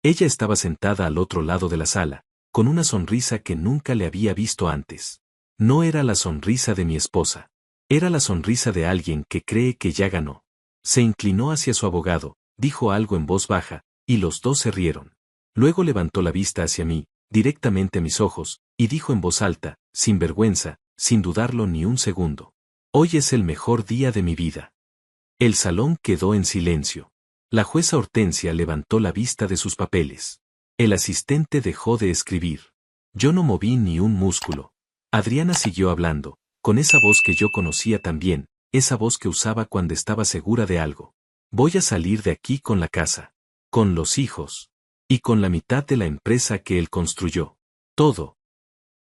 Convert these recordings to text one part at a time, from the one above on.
Ella estaba sentada al otro lado de la sala, con una sonrisa que nunca le había visto antes. No era la sonrisa de mi esposa. Era la sonrisa de alguien que cree que ya ganó. Se inclinó hacia su abogado, dijo algo en voz baja, y los dos se rieron. Luego levantó la vista hacia mí, directamente a mis ojos, y dijo en voz alta, sin vergüenza, sin dudarlo ni un segundo: «Hoy es el mejor día de mi vida». El salón quedó en silencio. La jueza Hortensia levantó la vista de sus papeles. El asistente dejó de escribir. Yo no moví ni un músculo. Adriana siguió hablando, con esa voz que yo conocía tan bien, esa voz que usaba cuando estaba segura de algo. «Voy a salir de aquí con la casa, con los hijos, y con la mitad de la empresa que él construyó. Todo».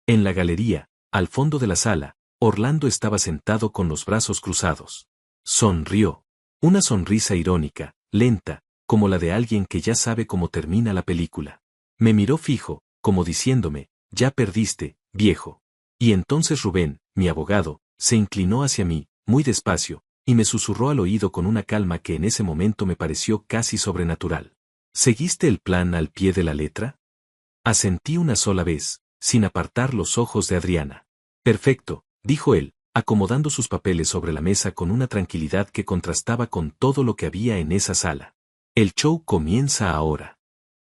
En la galería, al fondo de la sala, Orlando estaba sentado con los brazos cruzados. Sonrió. Una sonrisa irónica, lenta, como la de alguien que ya sabe cómo termina la película. Me miró fijo, como diciéndome: «Ya perdiste, viejo». Y entonces Rubén, mi abogado, se inclinó hacia mí, muy despacio, y me susurró al oído con una calma que en ese momento me pareció casi sobrenatural: «¿Seguiste el plan al pie de la letra?». Asentí una sola vez, sin apartar los ojos de Adriana. «Perfecto», dijo él, acomodando sus papeles sobre la mesa con una tranquilidad que contrastaba con todo lo que había en esa sala. «El show comienza ahora».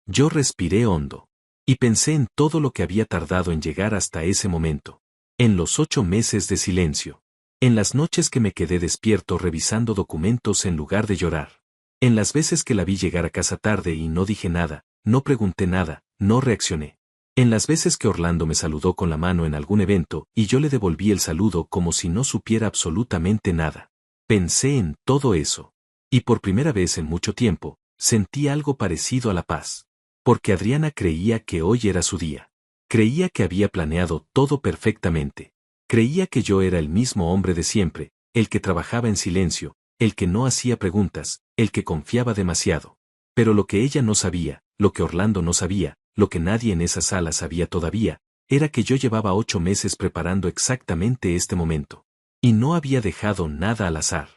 Yo respiré hondo. Y pensé en todo lo que había tardado en llegar hasta ese momento. En los 8 meses de silencio. En las noches que me quedé despierto revisando documentos en lugar de llorar. En las veces que la vi llegar a casa tarde y no dije nada, no pregunté nada, no reaccioné. En las veces que Orlando me saludó con la mano en algún evento y yo le devolví el saludo como si no supiera absolutamente nada. Pensé en todo eso. Y por primera vez en mucho tiempo, sentí algo parecido a la paz. Porque Adriana creía que hoy era su día. Creía que había planeado todo perfectamente. Creía que yo era el mismo hombre de siempre, el que trabajaba en silencio, el que no hacía preguntas, el que confiaba demasiado. Pero lo que ella no sabía, lo que Orlando no sabía, lo que nadie en esa sala sabía todavía, era que yo llevaba 8 meses preparando exactamente este momento. Y no había dejado nada al azar.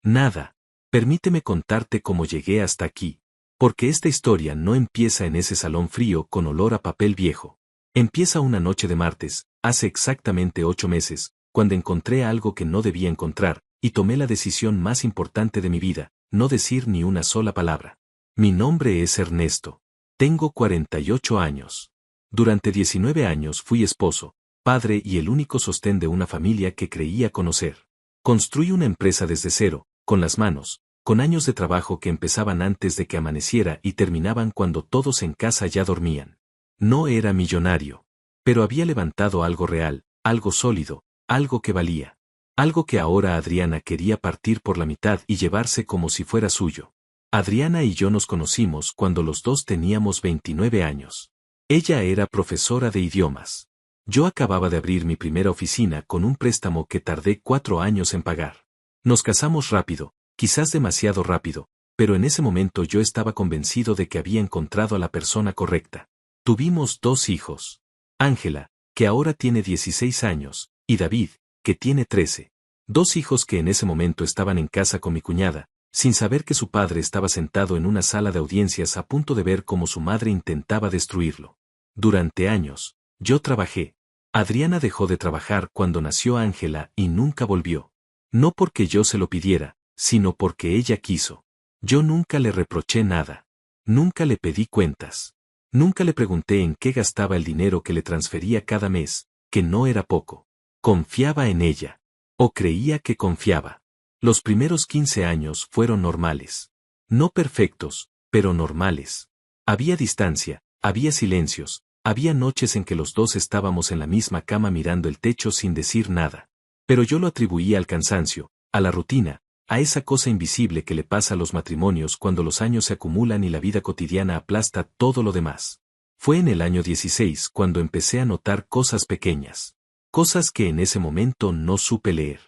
Nada. Permíteme contarte cómo llegué hasta aquí. Porque esta historia no empieza en ese salón frío con olor a papel viejo. Empieza una noche de martes, hace exactamente 8 meses, cuando encontré algo que no debía encontrar, y tomé la decisión más importante de mi vida: no decir ni una sola palabra. Mi nombre es Ernesto. Tengo 48 años. Durante 19 años fui esposo, padre y el único sostén de una familia que creía conocer. Construí una empresa desde cero, con las manos, con años de trabajo que empezaban antes de que amaneciera y terminaban cuando todos en casa ya dormían. No era millonario, pero había levantado algo real, algo sólido, algo que valía. Algo que ahora Adriana quería partir por la mitad y llevarse como si fuera suyo. Adriana y yo nos conocimos cuando los dos teníamos 29 años. Ella era profesora de idiomas. Yo acababa de abrir mi primera oficina con un préstamo que tardé 4 años en pagar. Nos casamos rápido, quizás demasiado rápido, pero en ese momento yo estaba convencido de que había encontrado a la persona correcta. Tuvimos 2 hijos. Ángela, que ahora tiene 16 años, y David, que tiene 13. 2 hijos que en ese momento estaban en casa con mi cuñada, sin saber que su padre estaba sentado en una sala de audiencias a punto de ver cómo su madre intentaba destruirlo. Durante años, yo trabajé. Adriana dejó de trabajar cuando nació Ángela y nunca volvió. No porque yo se lo pidiera, sino porque ella quiso. Yo nunca le reproché nada. Nunca le pedí cuentas. Nunca le pregunté en qué gastaba el dinero que le transfería cada mes, que no era poco. Confiaba en ella. O creía que confiaba. Los primeros 15 años fueron normales. No perfectos, pero normales. Había distancia, había silencios, había noches en que los dos estábamos en la misma cama mirando el techo sin decir nada. Pero yo lo atribuía al cansancio, a la rutina, a esa cosa invisible que le pasa a los matrimonios cuando los años se acumulan y la vida cotidiana aplasta todo lo demás. Fue en el año 16 cuando empecé a notar cosas pequeñas. Cosas que en ese momento no supe leer.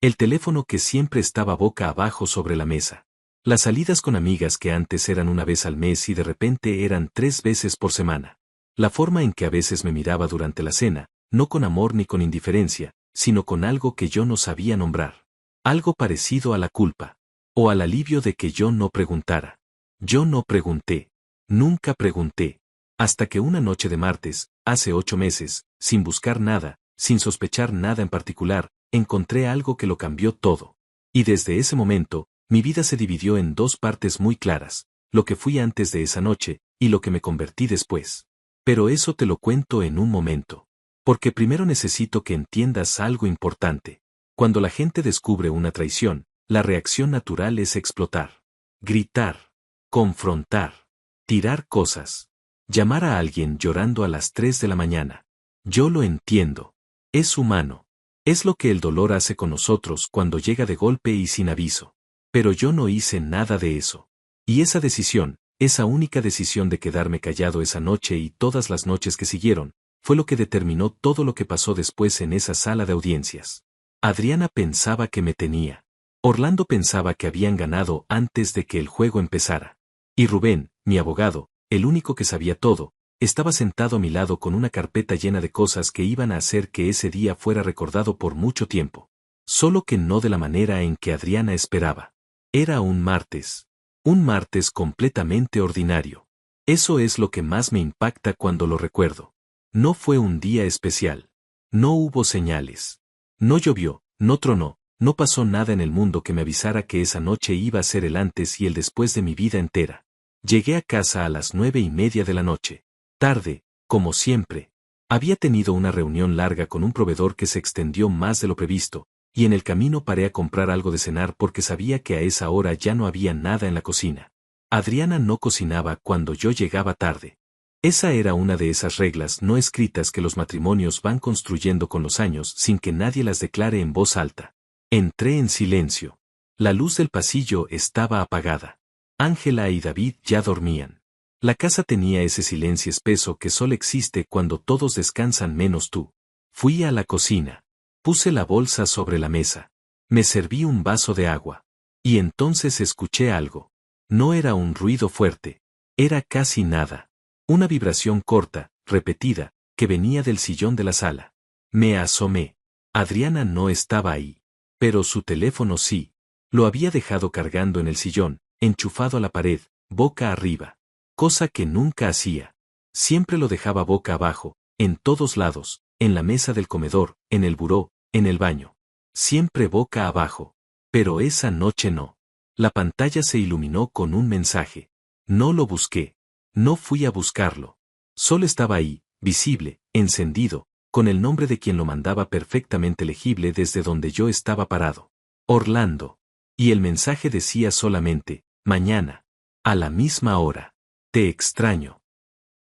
El teléfono que siempre estaba boca abajo sobre la mesa. Las salidas con amigas que antes eran una vez al mes y de repente eran 3 veces por semana. La forma en que a veces me miraba durante la cena, no con amor ni con indiferencia, sino con algo que yo no sabía nombrar. Algo parecido a la culpa. O al alivio de que yo no preguntara. Yo no pregunté. Nunca pregunté. Hasta que una noche de martes, hace 8 meses, sin buscar nada, sin sospechar nada en particular, encontré algo que lo cambió todo. Y desde ese momento, mi vida se dividió en dos partes muy claras, lo que fui antes de esa noche, y lo que me convertí después. Pero eso te lo cuento en un momento. Porque primero necesito que entiendas algo importante. Cuando la gente descubre una traición, la reacción natural es explotar. Gritar. Confrontar. Tirar cosas. Llamar a alguien llorando a las 3 de la mañana. Yo lo entiendo. Es humano. Es lo que el dolor hace con nosotros cuando llega de golpe y sin aviso. Pero yo no hice nada de eso. Y esa decisión, esa única decisión de quedarme callado esa noche y todas las noches que siguieron, fue lo que determinó todo lo que pasó después en esa sala de audiencias. Adriana pensaba que me tenía. Orlando pensaba que habían ganado antes de que el juego empezara. Y Rubén, mi abogado, el único que sabía todo, estaba sentado a mi lado con una carpeta llena de cosas que iban a hacer que ese día fuera recordado por mucho tiempo. Solo que no de la manera en que Adriana esperaba. Era un martes completamente ordinario. Eso es lo que más me impacta cuando lo recuerdo. No fue un día especial. No hubo señales. No llovió, no tronó, no pasó nada en el mundo que me avisara que esa noche iba a ser el antes y el después de mi vida entera. Llegué a casa a las 9:30 de la noche. Tarde, como siempre. Había tenido una reunión larga con un proveedor que se extendió más de lo previsto, y en el camino paré a comprar algo de cenar porque sabía que a esa hora ya no había nada en la cocina. Adriana no cocinaba cuando yo llegaba tarde. Esa era una de esas reglas no escritas que los matrimonios van construyendo con los años sin que nadie las declare en voz alta. Entré en silencio. La luz del pasillo estaba apagada. Ángela y David ya dormían. La casa tenía ese silencio espeso que solo existe cuando todos descansan menos tú. Fui a la cocina. Puse la bolsa sobre la mesa. Me serví un vaso de agua. Y entonces escuché algo. No era un ruido fuerte. Era casi nada. Una vibración corta, repetida, que venía del sillón de la sala. Me asomé. Adriana no estaba ahí. Pero su teléfono sí. Lo había dejado cargando en el sillón, enchufado a la pared, boca arriba. Cosa que nunca hacía. Siempre lo dejaba boca abajo, en todos lados, en la mesa del comedor, en el buró, en el baño. Siempre boca abajo. Pero esa noche no. La pantalla se iluminó con un mensaje. No lo busqué. No fui a buscarlo. Solo estaba ahí, visible, encendido, con el nombre de quien lo mandaba perfectamente legible desde donde yo estaba parado. Orlando. Y el mensaje decía solamente, mañana. A la misma hora. Te extraño.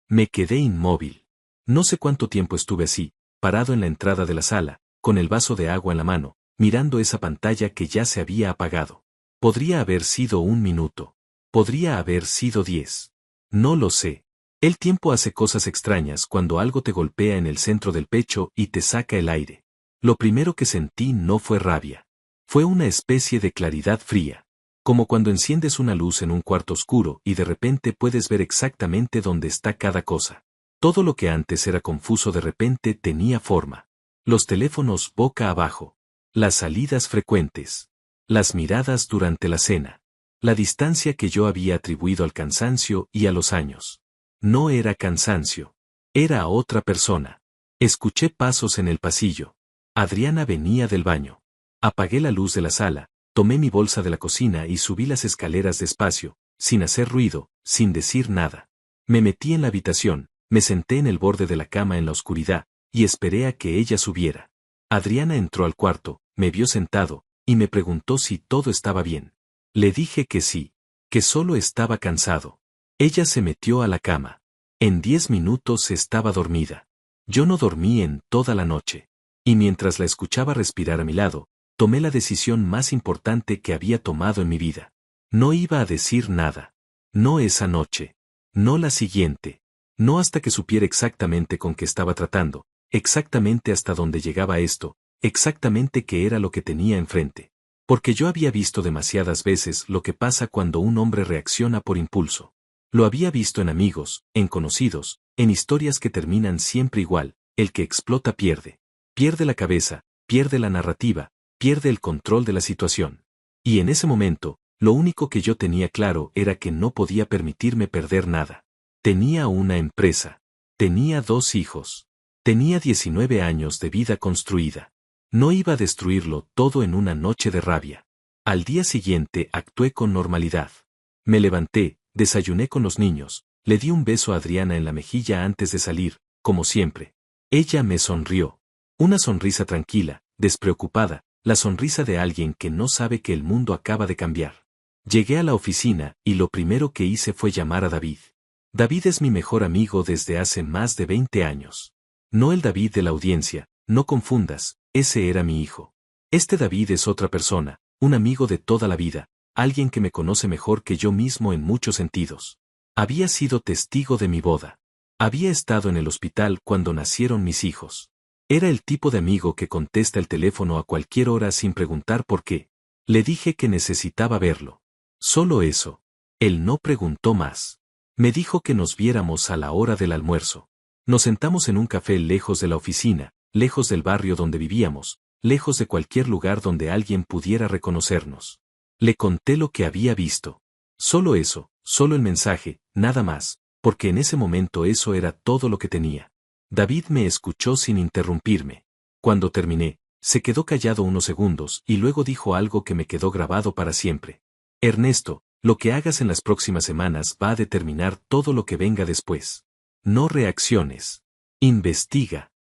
Me quedé inmóvil. No sé cuánto tiempo estuve así, parado en la entrada de la sala, con el vaso de agua en la mano, mirando esa pantalla que ya se había apagado. Podría haber sido 1 minuto. Podría haber sido 10. No lo sé. El tiempo hace cosas extrañas cuando algo te golpea en el centro del pecho y te saca el aire. Lo primero que sentí no fue rabia. Fue una especie de claridad fría. Como cuando enciendes una luz en un cuarto oscuro y de repente puedes ver exactamente dónde está cada cosa. Todo lo que antes era confuso de repente tenía forma. Los teléfonos boca abajo. Las salidas frecuentes. Las miradas durante la cena. La distancia que yo había atribuido al cansancio y a los años. No era cansancio. Era otra persona. Escuché pasos en el pasillo. Adriana venía del baño. Apagué la luz de la sala, tomé mi bolsa de la cocina y subí las escaleras despacio, sin hacer ruido, sin decir nada. Me metí en la habitación, me senté en el borde de la cama en la oscuridad, y esperé a que ella subiera. Adriana entró al cuarto, me vio sentado, y me preguntó si todo estaba bien. Le dije que sí, que solo estaba cansado. Ella se metió a la cama. En 10 minutos estaba dormida. Yo no dormí en toda la noche. Y mientras la escuchaba respirar a mi lado, tomé la decisión más importante que había tomado en mi vida. No iba a decir nada. No esa noche. No la siguiente. No hasta que supiera exactamente con qué estaba tratando, exactamente hasta dónde llegaba esto, exactamente qué era lo que tenía enfrente. Porque yo había visto demasiadas veces lo que pasa cuando un hombre reacciona por impulso. Lo había visto en amigos, en conocidos, en historias que terminan siempre igual, el que explota pierde. Pierde la cabeza, pierde la narrativa, pierde el control de la situación. Y en ese momento, lo único que yo tenía claro era que no podía permitirme perder nada. Tenía una empresa. Tenía 2 hijos. Tenía 19 años de vida construida. No iba a destruirlo todo en una noche de rabia. Al día siguiente actué con normalidad. Me levanté, desayuné con los niños, le di un beso a Adriana en la mejilla antes de salir, como siempre. Ella me sonrió. Una sonrisa tranquila, despreocupada, la sonrisa de alguien que no sabe que el mundo acaba de cambiar. Llegué a la oficina y lo primero que hice fue llamar a David. David es mi mejor amigo desde hace más de 20 años. No el David de la audiencia, no confundas, ese era mi hijo. Este David es otra persona, un amigo de toda la vida, alguien que me conoce mejor que yo mismo en muchos sentidos. Había sido testigo de mi boda. Había estado en el hospital cuando nacieron mis hijos. Era el tipo de amigo que contesta el teléfono a cualquier hora sin preguntar por qué. Le dije que necesitaba verlo. Solo eso. Él no preguntó más. Me dijo que nos viéramos a la hora del almuerzo. Nos sentamos en un café lejos de la oficina, lejos del barrio donde vivíamos, lejos de cualquier lugar donde alguien pudiera reconocernos. Le conté lo que había visto. Solo eso, solo el mensaje, nada más, porque en ese momento eso era todo lo que tenía. David me escuchó sin interrumpirme. Cuando terminé, se quedó callado unos segundos y luego dijo algo que me quedó grabado para siempre. Ernesto, lo que hagas en las próximas semanas va a determinar todo lo que venga después. No reacciones. Investiga.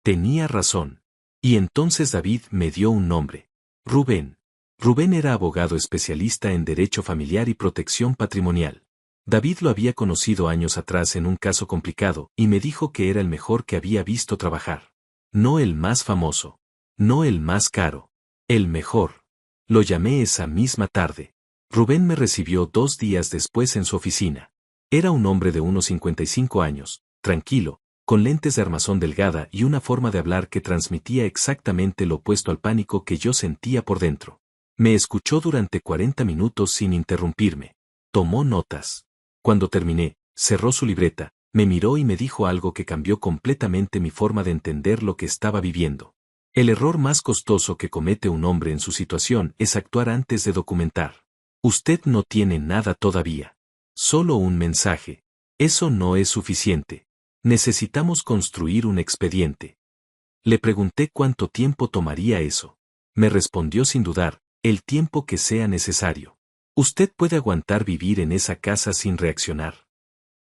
Tenía razón. Y entonces David me dio un nombre. Rubén. Rubén era abogado especialista en derecho familiar y protección patrimonial. David lo había conocido años atrás en un caso complicado y me dijo que era el mejor que había visto trabajar. No el más famoso. No el más caro. El mejor. Lo llamé esa misma tarde. Rubén me recibió 2 días después en su oficina. Era un hombre de unos 55 años, tranquilo, con lentes de armazón delgada y una forma de hablar que transmitía exactamente lo opuesto al pánico que yo sentía por dentro. Me escuchó durante 40 minutos sin interrumpirme. Tomó notas. Cuando terminé, cerró su libreta, me miró y me dijo algo que cambió completamente mi forma de entender lo que estaba viviendo. El error más costoso que comete un hombre en su situación es actuar antes de documentar. Usted no tiene nada todavía. Solo un mensaje. Eso no es suficiente. Necesitamos construir un expediente. Le pregunté cuánto tiempo tomaría eso. Me respondió sin dudar, el tiempo que sea necesario. Usted puede aguantar vivir en esa casa sin reaccionar.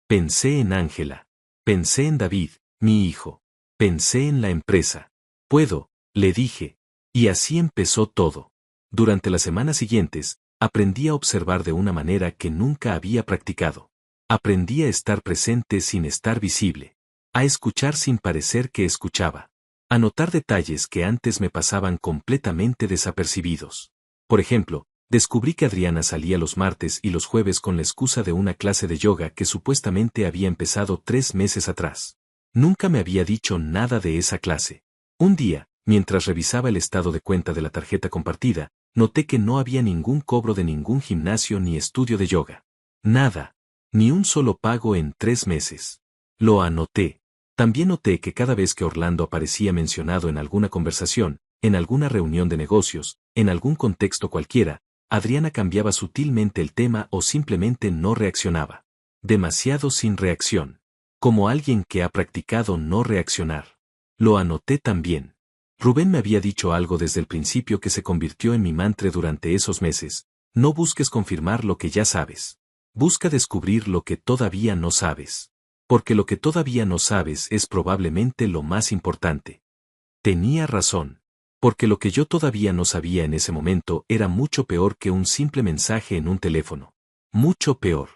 Pensé en Ángela. Pensé en David, mi hijo. Pensé en la empresa. Puedo, le dije. Y así empezó todo. Durante las semanas siguientes, aprendí a observar de una manera que nunca había practicado. Aprendí a estar presente sin estar visible. A escuchar sin parecer que escuchaba. A notar detalles que antes me pasaban completamente desapercibidos. Por ejemplo, descubrí que Adriana salía los martes y los jueves con la excusa de una clase de yoga que supuestamente había empezado 3 meses atrás. Nunca me había dicho nada de esa clase. Un día, mientras revisaba el estado de cuenta de la tarjeta compartida, noté que no había ningún cobro de ningún gimnasio ni estudio de yoga. Nada. Ni un solo pago en 3 meses. Lo anoté. También noté que cada vez que Orlando aparecía mencionado en alguna conversación, en alguna reunión de negocios, en algún contexto cualquiera, Adriana cambiaba sutilmente el tema o simplemente no reaccionaba. Demasiado sin reacción. Como alguien que ha practicado no reaccionar. Lo anoté también. Rubén me había dicho algo desde el principio que se convirtió en mi mantra durante esos meses. No busques confirmar lo que ya sabes. Busca descubrir lo que todavía no sabes. Porque lo que todavía no sabes es probablemente lo más importante. Tenía razón. Porque lo que yo todavía no sabía en ese momento era mucho peor que un simple mensaje en un teléfono. Mucho peor.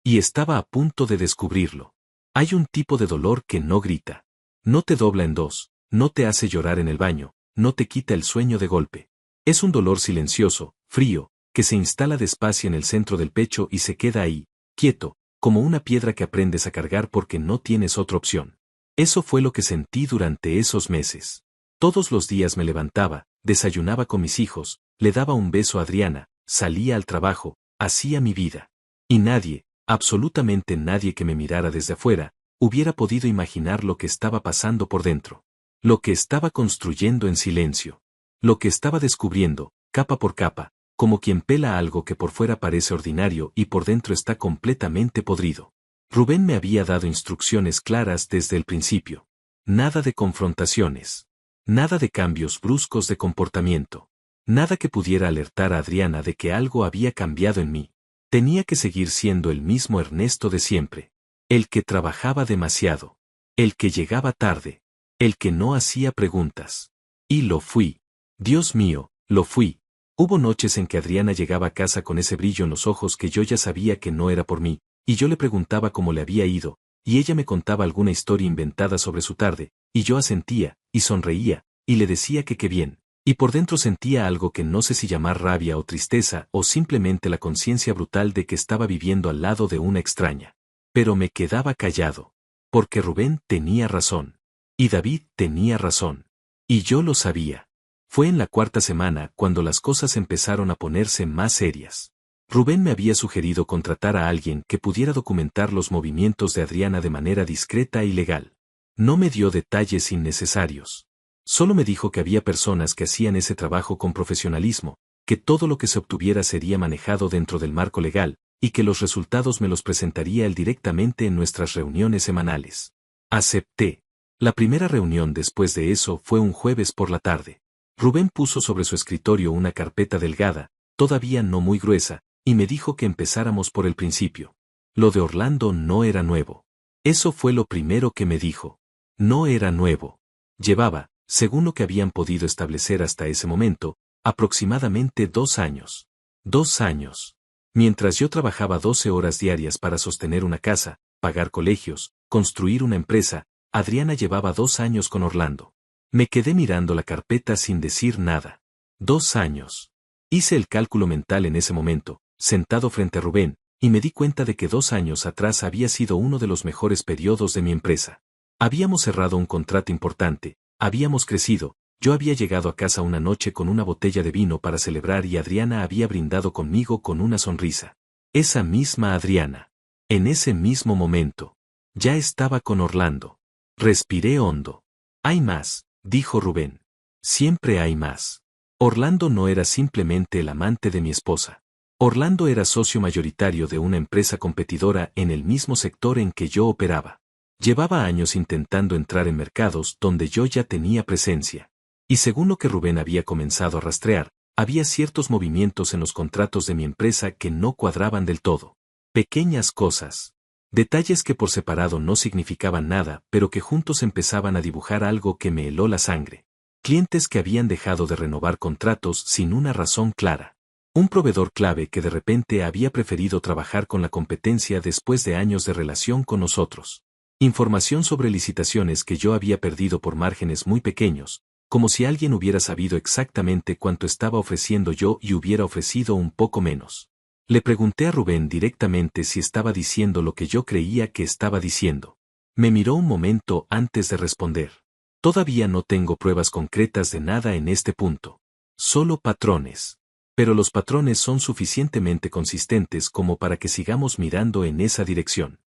Y estaba a punto de descubrirlo. Hay un tipo de dolor que no grita. No te dobla en dos, no te hace llorar en el baño, no te quita el sueño de golpe. Es un dolor silencioso, frío, que se instala despacio en el centro del pecho y se queda ahí, quieto, como una piedra que aprendes a cargar porque no tienes otra opción. Eso fue lo que sentí durante esos meses. Todos los días me levantaba, desayunaba con mis hijos, le daba un beso a Adriana, salía al trabajo, hacía mi vida. Y nadie, absolutamente nadie que me mirara desde afuera, hubiera podido imaginar lo que estaba pasando por dentro. Lo que estaba construyendo en silencio. Lo que estaba descubriendo, capa por capa, como quien pela algo que por fuera parece ordinario y por dentro está completamente podrido. Rubén me había dado instrucciones claras desde el principio. Nada de confrontaciones. Nada de cambios bruscos de comportamiento. Nada que pudiera alertar a Adriana de que algo había cambiado en mí. Tenía que seguir siendo el mismo Ernesto de siempre. El que trabajaba demasiado. El que llegaba tarde. El que no hacía preguntas. Y lo fui. Dios mío, lo fui. Hubo noches en que Adriana llegaba a casa con ese brillo en los ojos que yo ya sabía que no era por mí, y yo le preguntaba cómo le había ido, y ella me contaba alguna historia inventada sobre su tarde, y yo asentía, y sonreía, y le decía que qué bien, y por dentro sentía algo que no sé si llamar rabia o tristeza o simplemente la conciencia brutal de que estaba viviendo al lado de una extraña. Pero me quedaba callado. Porque Rubén tenía razón. Y David tenía razón. Y yo lo sabía. Fue en la cuarta semana cuando las cosas empezaron a ponerse más serias. Rubén me había sugerido contratar a alguien que pudiera documentar los movimientos de Adriana de manera discreta y legal. No me dio detalles innecesarios. Solo me dijo que había personas que hacían ese trabajo con profesionalismo, que todo lo que se obtuviera sería manejado dentro del marco legal, y que los resultados me los presentaría él directamente en nuestras reuniones semanales. Acepté. La primera reunión después de eso fue un jueves por la tarde. Rubén puso sobre su escritorio una carpeta delgada, todavía no muy gruesa, y me dijo que empezáramos por el principio. Lo de Orlando no era nuevo. Eso fue lo primero que me dijo. No era nuevo. Llevaba, según lo que habían podido establecer hasta ese momento, aproximadamente 2 años. 2 años. Mientras yo trabajaba 12 horas diarias para sostener una casa, pagar colegios, construir una empresa, Adriana llevaba 2 años con Orlando. Me quedé mirando la carpeta sin decir nada. 2 años. Hice el cálculo mental en ese momento, sentado frente a Rubén, y me di cuenta de que 2 años atrás había sido uno de los mejores periodos de mi empresa. Habíamos cerrado un contrato importante, habíamos crecido, yo había llegado a casa una noche con una botella de vino para celebrar y Adriana había brindado conmigo con una sonrisa. Esa misma Adriana. En ese mismo momento. Ya estaba con Orlando. Respiré hondo. Hay más, dijo Rubén. Siempre hay más. Orlando no era simplemente el amante de mi esposa. Orlando era socio mayoritario de una empresa competidora en el mismo sector en que yo operaba. Llevaba años intentando entrar en mercados donde yo ya tenía presencia. Y según lo que Rubén había comenzado a rastrear, había ciertos movimientos en los contratos de mi empresa que no cuadraban del todo. Pequeñas cosas. Detalles que por separado no significaban nada, pero que juntos empezaban a dibujar algo que me heló la sangre. Clientes que habían dejado de renovar contratos sin una razón clara. Un proveedor clave que de repente había preferido trabajar con la competencia después de años de relación con nosotros. Información sobre licitaciones que yo había perdido por márgenes muy pequeños, como si alguien hubiera sabido exactamente cuánto estaba ofreciendo yo y hubiera ofrecido un poco menos. Le pregunté a Rubén directamente si estaba diciendo lo que yo creía que estaba diciendo. Me miró un momento antes de responder. Todavía no tengo pruebas concretas de nada en este punto. Solo patrones. Pero los patrones son suficientemente consistentes como para que sigamos mirando en esa dirección.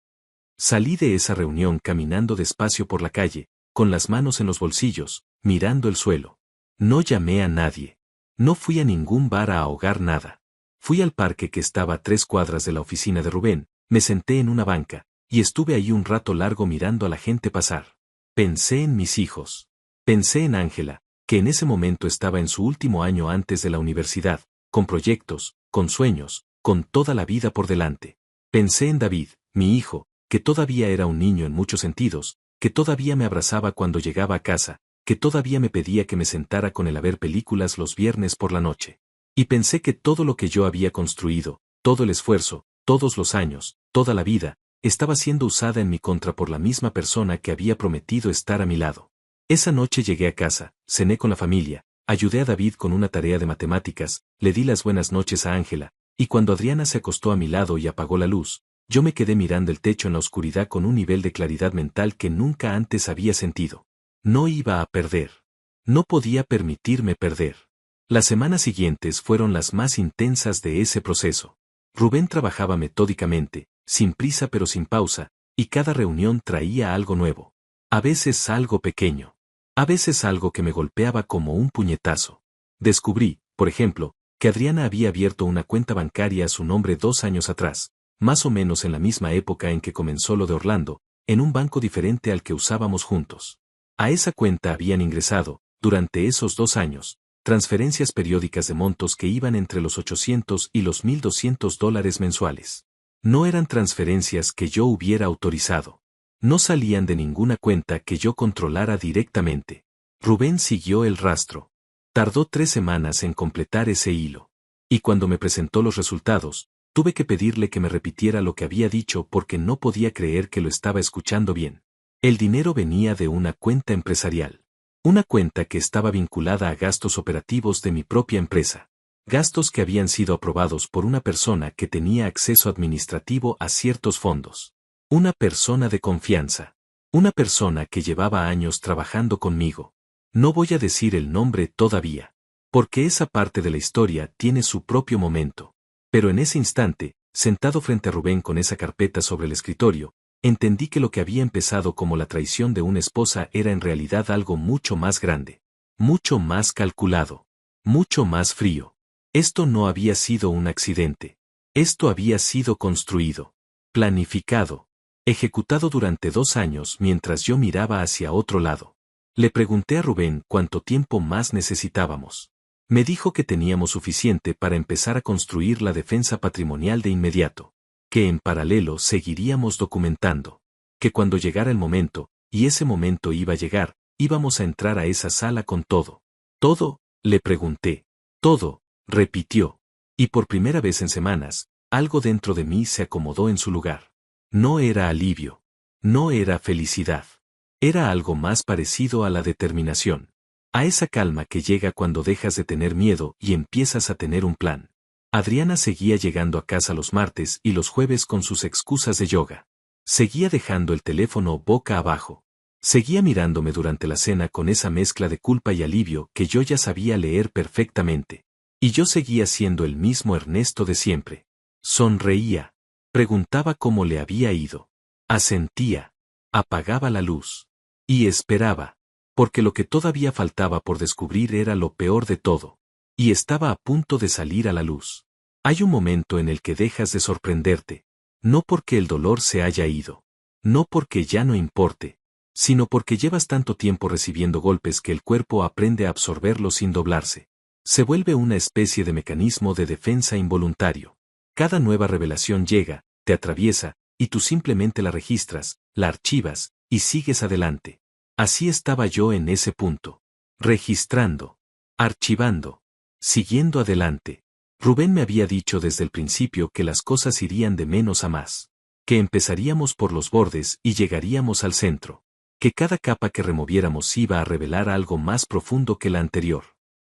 Salí de esa reunión caminando despacio por la calle, con las manos en los bolsillos, mirando el suelo. No llamé a nadie. No fui a ningún bar a ahogar nada. Fui al parque que estaba a 3 cuadras de la oficina de Rubén, me senté en una banca, y estuve ahí un rato largo mirando a la gente pasar. Pensé en mis hijos. Pensé en Ángela, que en ese momento estaba en su último año antes de la universidad, con proyectos, con sueños, con toda la vida por delante. Pensé en David, mi hijo, que todavía era un niño en muchos sentidos, que todavía me abrazaba cuando llegaba a casa, que todavía me pedía que me sentara con él a ver películas los viernes por la noche. Y pensé que todo lo que yo había construido, todo el esfuerzo, todos los años, toda la vida, estaba siendo usada en mi contra por la misma persona que había prometido estar a mi lado. Esa noche llegué a casa, cené con la familia, ayudé a David con una tarea de matemáticas, le di las buenas noches a Ángela, y cuando Adriana se acostó a mi lado y apagó la luz, yo me quedé mirando el techo en la oscuridad con un nivel de claridad mental que nunca antes había sentido. No iba a perder. No podía permitirme perder. Las semanas siguientes fueron las más intensas de ese proceso. Rubén trabajaba metódicamente, sin prisa pero sin pausa, y cada reunión traía algo nuevo. A veces algo pequeño. A veces algo que me golpeaba como un puñetazo. Descubrí, por ejemplo, que Adriana había abierto una cuenta bancaria a su nombre 2 años atrás, más o menos en la misma época en que comenzó lo de Orlando, en un banco diferente al que usábamos juntos. A esa cuenta habían ingresado, durante esos 2 años, transferencias periódicas de montos que iban entre los 800 y los $1,200 mensuales. No eran transferencias que yo hubiera autorizado. No salían de ninguna cuenta que yo controlara directamente. Rubén siguió el rastro. Tardó 3 semanas en completar ese hilo. Y cuando me presentó los resultados, tuve que pedirle que me repitiera lo que había dicho porque no podía creer que lo estaba escuchando bien. El dinero venía de una cuenta empresarial. Una cuenta que estaba vinculada a gastos operativos de mi propia empresa. Gastos que habían sido aprobados por una persona que tenía acceso administrativo a ciertos fondos. Una persona de confianza. Una persona que llevaba años trabajando conmigo. No voy a decir el nombre todavía, porque esa parte de la historia tiene su propio momento. Pero en ese instante, sentado frente a Rubén con esa carpeta sobre el escritorio, entendí que lo que había empezado como la traición de una esposa era en realidad algo mucho más grande, mucho más calculado, mucho más frío. Esto no había sido un accidente. Esto había sido construido, planificado, ejecutado durante 2 años mientras yo miraba hacia otro lado. Le pregunté a Rubén cuánto tiempo más necesitábamos. Me dijo que teníamos suficiente para empezar a construir la defensa patrimonial de inmediato, que en paralelo seguiríamos documentando, que cuando llegara el momento, y ese momento iba a llegar, íbamos a entrar a esa sala con todo. ¿Todo?, le pregunté. Todo, repitió. Y por primera vez en semanas, algo dentro de mí se acomodó en su lugar. No era alivio. No era felicidad. Era algo más parecido a la determinación. A esa calma que llega cuando dejas de tener miedo y empiezas a tener un plan. Adriana seguía llegando a casa los martes y los jueves con sus excusas de yoga. Seguía dejando el teléfono boca abajo. Seguía mirándome durante la cena con esa mezcla de culpa y alivio que yo ya sabía leer perfectamente. Y yo seguía siendo el mismo Ernesto de siempre. Sonreía. Preguntaba cómo le había ido. Asentía. Apagaba la luz. Y esperaba. Porque lo que todavía faltaba por descubrir era lo peor de todo. Y estaba a punto de salir a la luz. Hay un momento en el que dejas de sorprenderte. No porque el dolor se haya ido. No porque ya no importe. Sino porque llevas tanto tiempo recibiendo golpes que el cuerpo aprende a absorberlo sin doblarse. Se vuelve una especie de mecanismo de defensa involuntario. Cada nueva revelación llega, te atraviesa, y tú simplemente la registras, la archivas, y sigues adelante. Así estaba yo en ese punto. Registrando. Archivando. Siguiendo adelante. Rubén me había dicho desde el principio que las cosas irían de menos a más. Que empezaríamos por los bordes y llegaríamos al centro. Que cada capa que removiéramos iba a revelar algo más profundo que la anterior.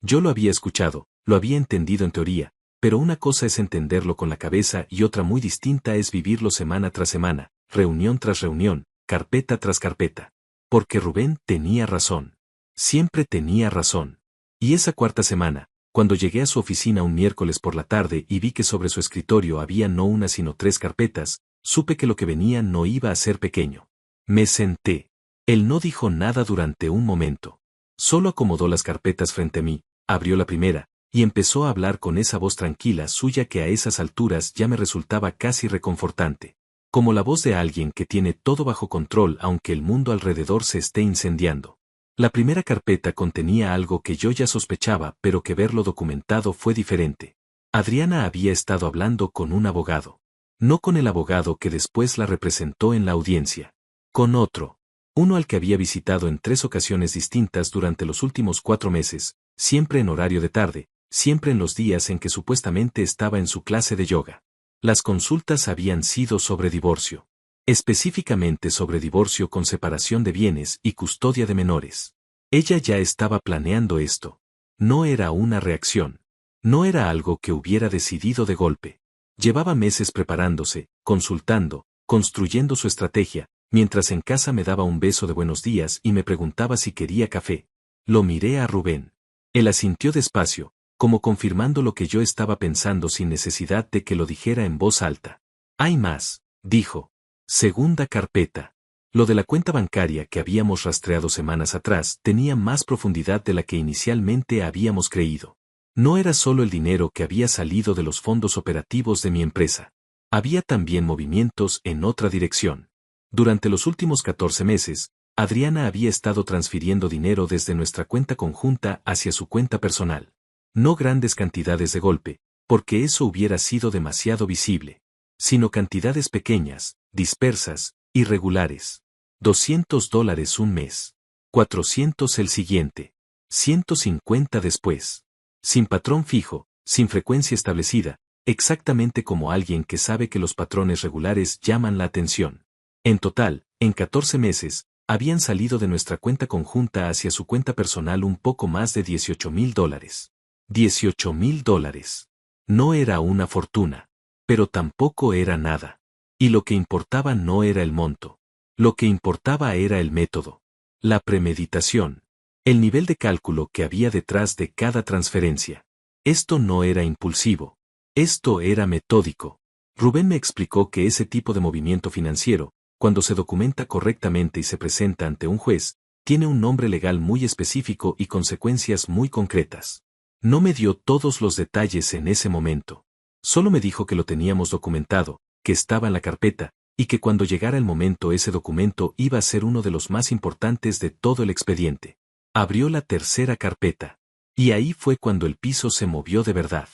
Yo lo había escuchado, lo había entendido en teoría, pero una cosa es entenderlo con la cabeza y otra muy distinta es vivirlo semana tras semana, reunión tras reunión, carpeta tras carpeta. Porque Rubén tenía razón. Siempre tenía razón. Y esa cuarta semana, cuando llegué a su oficina un miércoles por la tarde y vi que sobre su escritorio había no una sino 3 carpetas, supe que lo que venía no iba a ser pequeño. Me senté. Él no dijo nada durante un momento. Solo acomodó las carpetas frente a mí, abrió la primera, y empezó a hablar con esa voz tranquila suya que a esas alturas ya me resultaba casi reconfortante. Como la voz de alguien que tiene todo bajo control aunque el mundo alrededor se esté incendiando. La primera carpeta contenía algo que yo ya sospechaba, pero que verlo documentado fue diferente. Adriana había estado hablando con un abogado. No con el abogado que después la representó en la audiencia. Con otro. Uno al que había visitado en 3 ocasiones distintas durante los últimos 4 meses, siempre en horario de tarde, siempre en los días en que supuestamente estaba en su clase de yoga. Las consultas habían sido sobre divorcio. Específicamente sobre divorcio con separación de bienes y custodia de menores. Ella ya estaba planeando esto. No era una reacción. No era algo que hubiera decidido de golpe. Llevaba meses preparándose, consultando, construyendo su estrategia, mientras en casa me daba un beso de buenos días y me preguntaba si quería café. Lo miré a Rubén. Él asintió despacio, como confirmando lo que yo estaba pensando sin necesidad de que lo dijera en voz alta. Hay más, dijo. Segunda carpeta. Lo de la cuenta bancaria que habíamos rastreado semanas atrás tenía más profundidad de la que inicialmente habíamos creído. No era solo el dinero que había salido de los fondos operativos de mi empresa. Había también movimientos en otra dirección. Durante los últimos 14 meses, Adriana había estado transfiriendo dinero desde nuestra cuenta conjunta hacia su cuenta personal. No grandes cantidades de golpe, porque eso hubiera sido demasiado visible, sino cantidades pequeñas, dispersas, irregulares. $200 un mes. 400 el siguiente. 150 después. Sin patrón fijo, sin frecuencia establecida, exactamente como alguien que sabe que los patrones regulares llaman la atención. En total, en 14 meses, habían salido de nuestra cuenta conjunta hacia su cuenta personal un poco más de $18,000. $18,000. No era una fortuna, pero tampoco era nada. Y lo que importaba no era el monto. Lo que importaba era el método, la premeditación, el nivel de cálculo que había detrás de cada transferencia. Esto no era impulsivo. Esto era metódico. Rubén me explicó que ese tipo de movimiento financiero, cuando se documenta correctamente y se presenta ante un juez, tiene un nombre legal muy específico y consecuencias muy concretas. No me dio todos los detalles en ese momento. Solo me dijo que lo teníamos documentado, que estaba en la carpeta, y que cuando llegara el momento ese documento iba a ser uno de los más importantes de todo el expediente. Abrió la tercera carpeta. Y ahí fue cuando el piso se movió de verdad.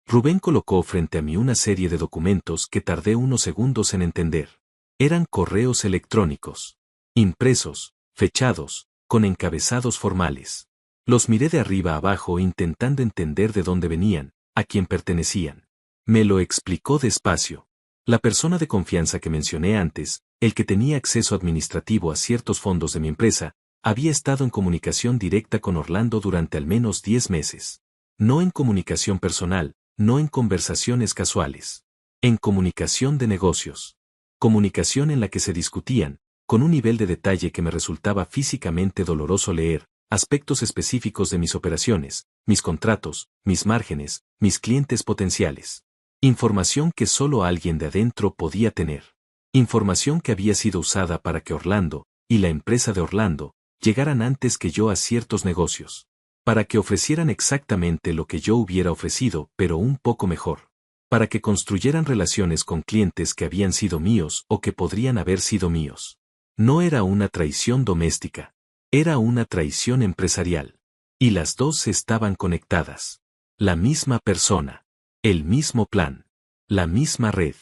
Rubén colocó frente a mí una serie de documentos que tardé unos segundos en entender. Eran correos electrónicos. Impresos, fechados, con encabezados formales. Los miré de arriba a abajo intentando entender de dónde venían, a quién pertenecían. Me lo explicó despacio. La persona de confianza que mencioné antes, el que tenía acceso administrativo a ciertos fondos de mi empresa, había estado en comunicación directa con Orlando durante al menos 10 meses. No en comunicación personal, no en conversaciones casuales. En comunicación de negocios. Comunicación en la que se discutían, con un nivel de detalle que me resultaba físicamente doloroso leer, aspectos específicos de mis operaciones, mis contratos, mis márgenes, mis clientes potenciales. Información que solo alguien de adentro podía tener. Información que había sido usada para que Orlando, y la empresa de Orlando, llegaran antes que yo a ciertos negocios. Para que ofrecieran exactamente lo que yo hubiera ofrecido, pero un poco mejor. Para que construyeran relaciones con clientes que habían sido míos o que podrían haber sido míos. No era una traición doméstica. Era una traición empresarial. Y las dos estaban conectadas. La misma persona. El mismo plan. La misma red.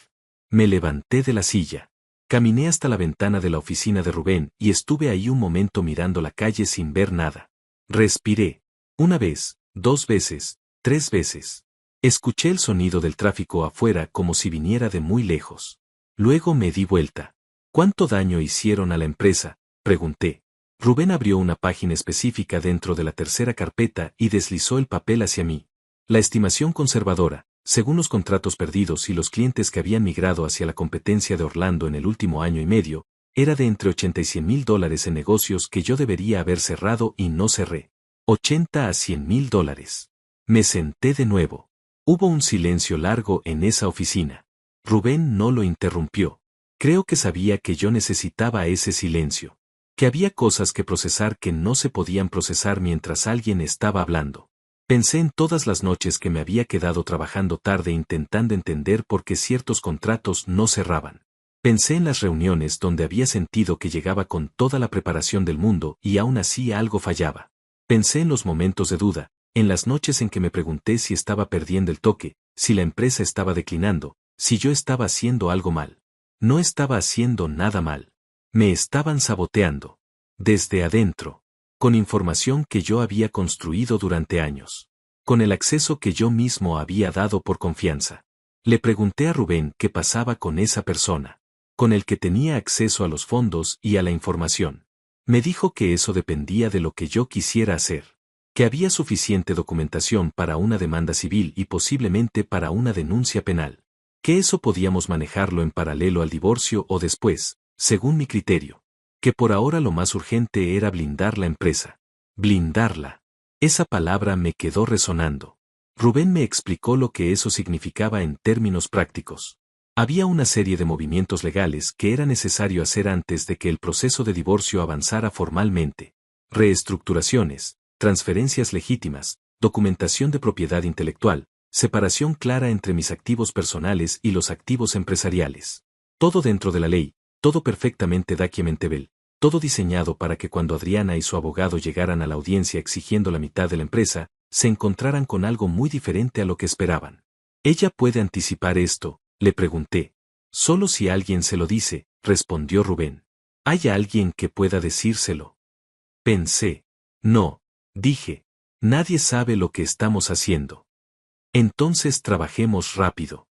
Me levanté de la silla. Caminé hasta la ventana de la oficina de Rubén y estuve ahí un momento mirando la calle sin ver nada. Respiré. Una vez, 2 veces, 3 veces. Escuché el sonido del tráfico afuera como si viniera de muy lejos. Luego me di vuelta. ¿Cuánto daño hicieron a la empresa?, pregunté. Rubén abrió una página específica dentro de la tercera carpeta y deslizó el papel hacia mí. La estimación conservadora, según los contratos perdidos y los clientes que habían migrado hacia la competencia de Orlando en el último año y medio, era de entre 80 y 100 mil dólares en negocios que yo debería haber cerrado y no cerré. 80 a 100 mil dólares. Me senté de nuevo. Hubo un silencio largo en esa oficina. Rubén no lo interrumpió. Creo que sabía que yo necesitaba ese silencio. Que había cosas que procesar que no se podían procesar mientras alguien estaba hablando. Pensé en todas las noches que me había quedado trabajando tarde intentando entender por qué ciertos contratos no cerraban. Pensé en las reuniones donde había sentido que llegaba con toda la preparación del mundo y aún así algo fallaba. Pensé en los momentos de duda, en las noches en que me pregunté si estaba perdiendo el toque, si la empresa estaba declinando, si yo estaba haciendo algo mal. No estaba haciendo nada mal. Me estaban saboteando. Desde adentro. Con información que yo había construido durante años. Con el acceso que yo mismo había dado por confianza. Le pregunté a Rubén qué pasaba con esa persona. Con el que tenía acceso a los fondos y a la información. Me dijo que eso dependía de lo que yo quisiera hacer. Que había suficiente documentación para una demanda civil y posiblemente para una denuncia penal. Que eso podíamos manejarlo en paralelo al divorcio o después, según mi criterio. Que por ahora lo más urgente era blindar la empresa. Blindarla. Esa palabra me quedó resonando. Rubén me explicó lo que eso significaba en términos prácticos. Había una serie de movimientos legales que era necesario hacer antes de que el proceso de divorcio avanzara formalmente. Reestructuraciones, transferencias legítimas, documentación de propiedad intelectual, separación clara entre mis activos personales y los activos empresariales. Todo dentro de la ley, todo perfectamente documentable, todo diseñado para que cuando Adriana y su abogado llegaran a la audiencia exigiendo la mitad de la empresa, se encontraran con algo muy diferente a lo que esperaban. ¿Ella puede anticipar esto?, le pregunté. Solo si alguien se lo dice, respondió Rubén. ¿Hay alguien que pueda decírselo? Pensé. No, dije. Nadie sabe lo que estamos haciendo. Entonces trabajemos rápido.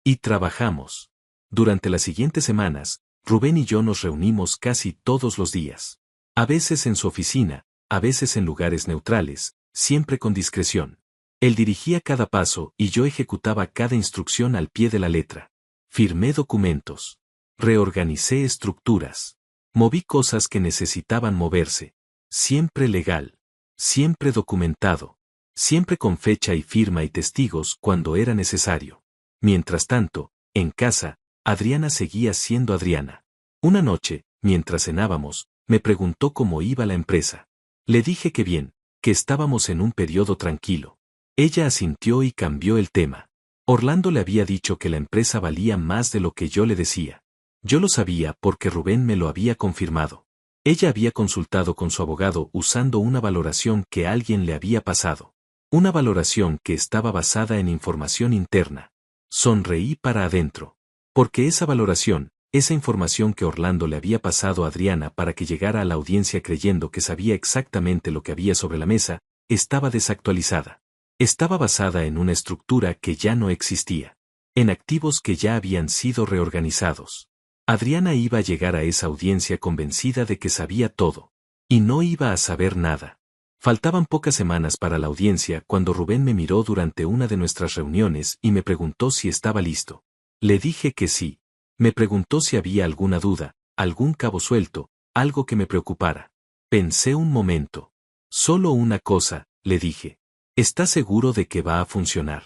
Y trabajamos. Durante las siguientes semanas, Rubén y yo nos reunimos casi todos los días. A veces en su oficina, a veces en lugares neutrales, siempre con discreción. Él dirigía cada paso y yo ejecutaba cada instrucción al pie de la letra. Firmé documentos. Reorganicé estructuras. Moví cosas que necesitaban moverse. Siempre legal. Siempre documentado. Siempre con fecha y firma y testigos cuando era necesario. Mientras tanto, en casa, Adriana seguía siendo Adriana. Una noche, mientras cenábamos, me preguntó cómo iba la empresa. Le dije que bien, que estábamos en un periodo tranquilo. Ella asintió y cambió el tema. Orlando le había dicho que la empresa valía más de lo que yo le decía. Yo lo sabía porque Rubén me lo había confirmado. Ella había consultado con su abogado usando una valoración que alguien le había pasado. Una valoración que estaba basada en información interna. Sonreí para adentro. Porque esa valoración, esa información que Orlando le había pasado a Adriana para que llegara a la audiencia creyendo que sabía exactamente lo que había sobre la mesa, estaba desactualizada. Estaba basada en una estructura que ya no existía. En activos que ya habían sido reorganizados. Adriana iba a llegar a esa audiencia convencida de que sabía todo. Y no iba a saber nada. Faltaban pocas semanas para la audiencia cuando Rubén me miró durante una de nuestras reuniones y me preguntó si estaba listo. Le dije que sí. Me preguntó si había alguna duda, algún cabo suelto, algo que me preocupara. Pensé un momento. Solo una cosa, le dije. ¿Estás seguro de que va a funcionar?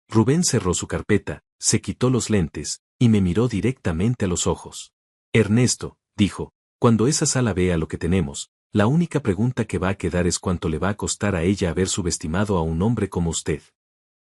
Rubén cerró su carpeta, se quitó los lentes, y me miró directamente a los ojos. Ernesto, dijo, cuando esa sala vea lo que tenemos, la única pregunta que va a quedar es cuánto le va a costar a ella haber subestimado a un hombre como usted.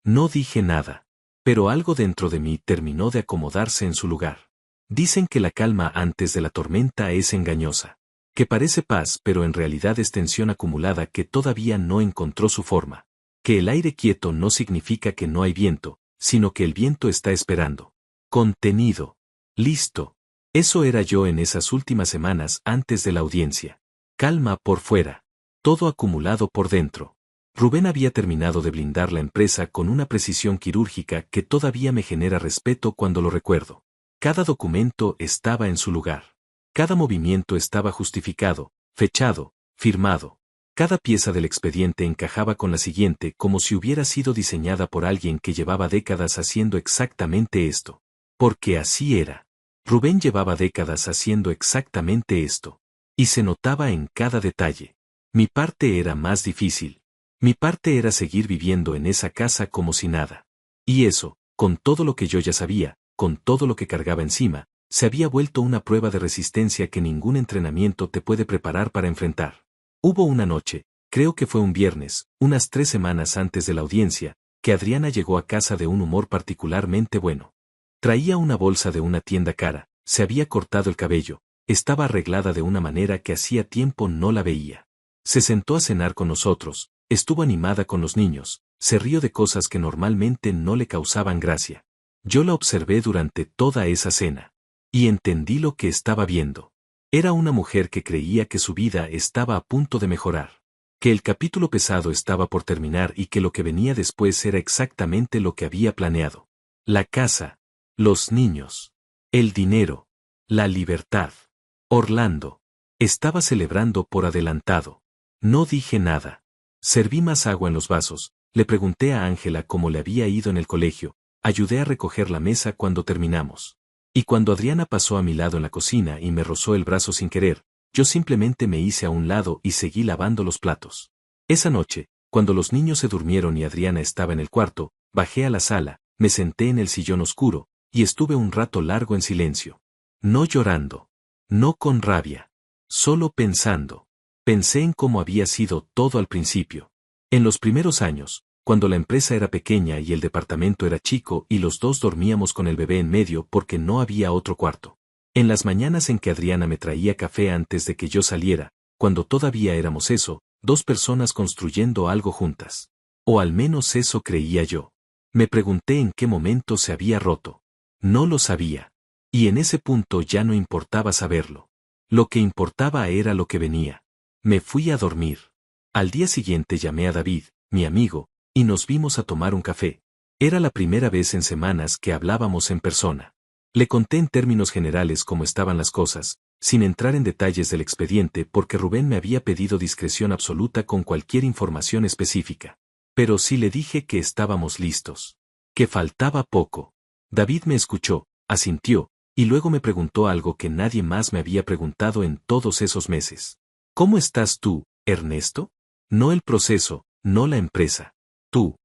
No dije nada. Pero algo dentro de mí terminó de acomodarse en su lugar. Dicen que la calma antes de la tormenta es engañosa. Que parece paz pero en realidad es tensión acumulada que todavía no encontró su forma. Que el aire quieto no significa que no hay viento, sino que el viento está esperando. Contenido. Listo. Eso era yo en esas últimas semanas antes de la audiencia. Calma por fuera. Todo acumulado por dentro. Rubén había terminado de blindar la empresa con una precisión quirúrgica que todavía me genera respeto cuando lo recuerdo. Cada documento estaba en su lugar. Cada movimiento estaba justificado, fechado, firmado. Cada pieza del expediente encajaba con la siguiente como si hubiera sido diseñada por alguien que llevaba décadas haciendo exactamente esto. Porque así era. Rubén llevaba décadas haciendo exactamente esto. Y se notaba en cada detalle. Mi parte era más difícil. Mi parte era seguir viviendo en esa casa como si nada. Y eso, con todo lo que yo ya sabía, con todo lo que cargaba encima, se había vuelto una prueba de resistencia que ningún entrenamiento te puede preparar para enfrentar. Hubo una noche, creo que fue un viernes, unas 3 semanas antes de la audiencia, que Adriana llegó a casa de un humor particularmente bueno. Traía una bolsa de una tienda cara, se había cortado el cabello, estaba arreglada de una manera que hacía tiempo no la veía. Se sentó a cenar con nosotros. Estuvo animada con los niños, se rió de cosas que normalmente no le causaban gracia. Yo la observé durante toda esa cena. Y entendí lo que estaba viendo. Era una mujer que creía que su vida estaba a punto de mejorar. Que el capítulo pesado estaba por terminar y que lo que venía después era exactamente lo que había planeado. La casa, los niños, el dinero, la libertad. Orlando. Estaba celebrando por adelantado. No dije nada. Serví más agua en los vasos, le pregunté a Ángela cómo le había ido en el colegio, ayudé a recoger la mesa cuando terminamos. Y cuando Adriana pasó a mi lado en la cocina y me rozó el brazo sin querer, yo simplemente me hice a un lado y seguí lavando los platos. Esa noche, cuando los niños se durmieron y Adriana estaba en el cuarto, bajé a la sala, me senté en el sillón oscuro, y estuve un rato largo en silencio. No llorando. No con rabia. Solo pensando. Pensé en cómo había sido todo al principio. En los primeros años, cuando la empresa era pequeña y el departamento era chico y los dos dormíamos con el bebé en medio porque no había otro cuarto. En las mañanas en que Adriana me traía café antes de que yo saliera, cuando todavía éramos eso, dos personas construyendo algo juntas. O al menos eso creía yo. Me pregunté en qué momento se había roto. No lo sabía. Y en ese punto ya no importaba saberlo. Lo que importaba era lo que venía. Me fui a dormir. Al día siguiente llamé a David, mi amigo, y nos vimos a tomar un café. Era la primera vez en semanas que hablábamos en persona. Le conté en términos generales cómo estaban las cosas, sin entrar en detalles del expediente porque Rubén me había pedido discreción absoluta con cualquier información específica. Pero sí le dije que estábamos listos. Que faltaba poco. David me escuchó, asintió, y luego me preguntó algo que nadie más me había preguntado en todos esos meses. ¿Cómo estás tú, Ernesto? No el proceso, no la empresa. Tú.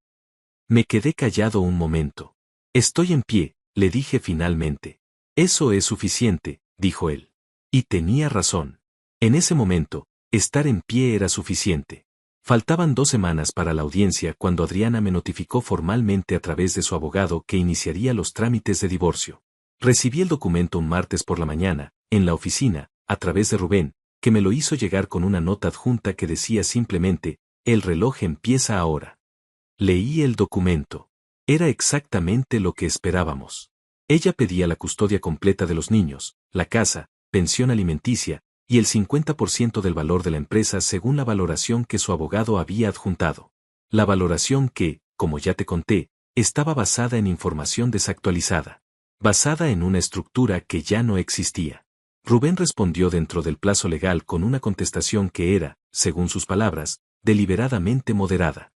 Me quedé callado un momento. Estoy en pie, le dije finalmente. Eso es suficiente, dijo él. Y tenía razón. En ese momento, estar en pie era suficiente. Faltaban 2 semanas para la audiencia cuando Adriana me notificó formalmente a través de su abogado que iniciaría los trámites de divorcio. Recibí el documento un martes por la mañana, en la oficina, a través de Rubén, que me lo hizo llegar con una nota adjunta que decía simplemente, el reloj empieza ahora. Leí el documento. Era exactamente lo que esperábamos. Ella pedía la custodia completa de los niños, la casa, pensión alimenticia, y el 50% del valor de la empresa según la valoración que su abogado había adjuntado. La valoración que, como ya te conté, estaba basada en información desactualizada. Basada en una estructura que ya no existía. Rubén respondió dentro del plazo legal con una contestación que era, según sus palabras, deliberadamente moderada.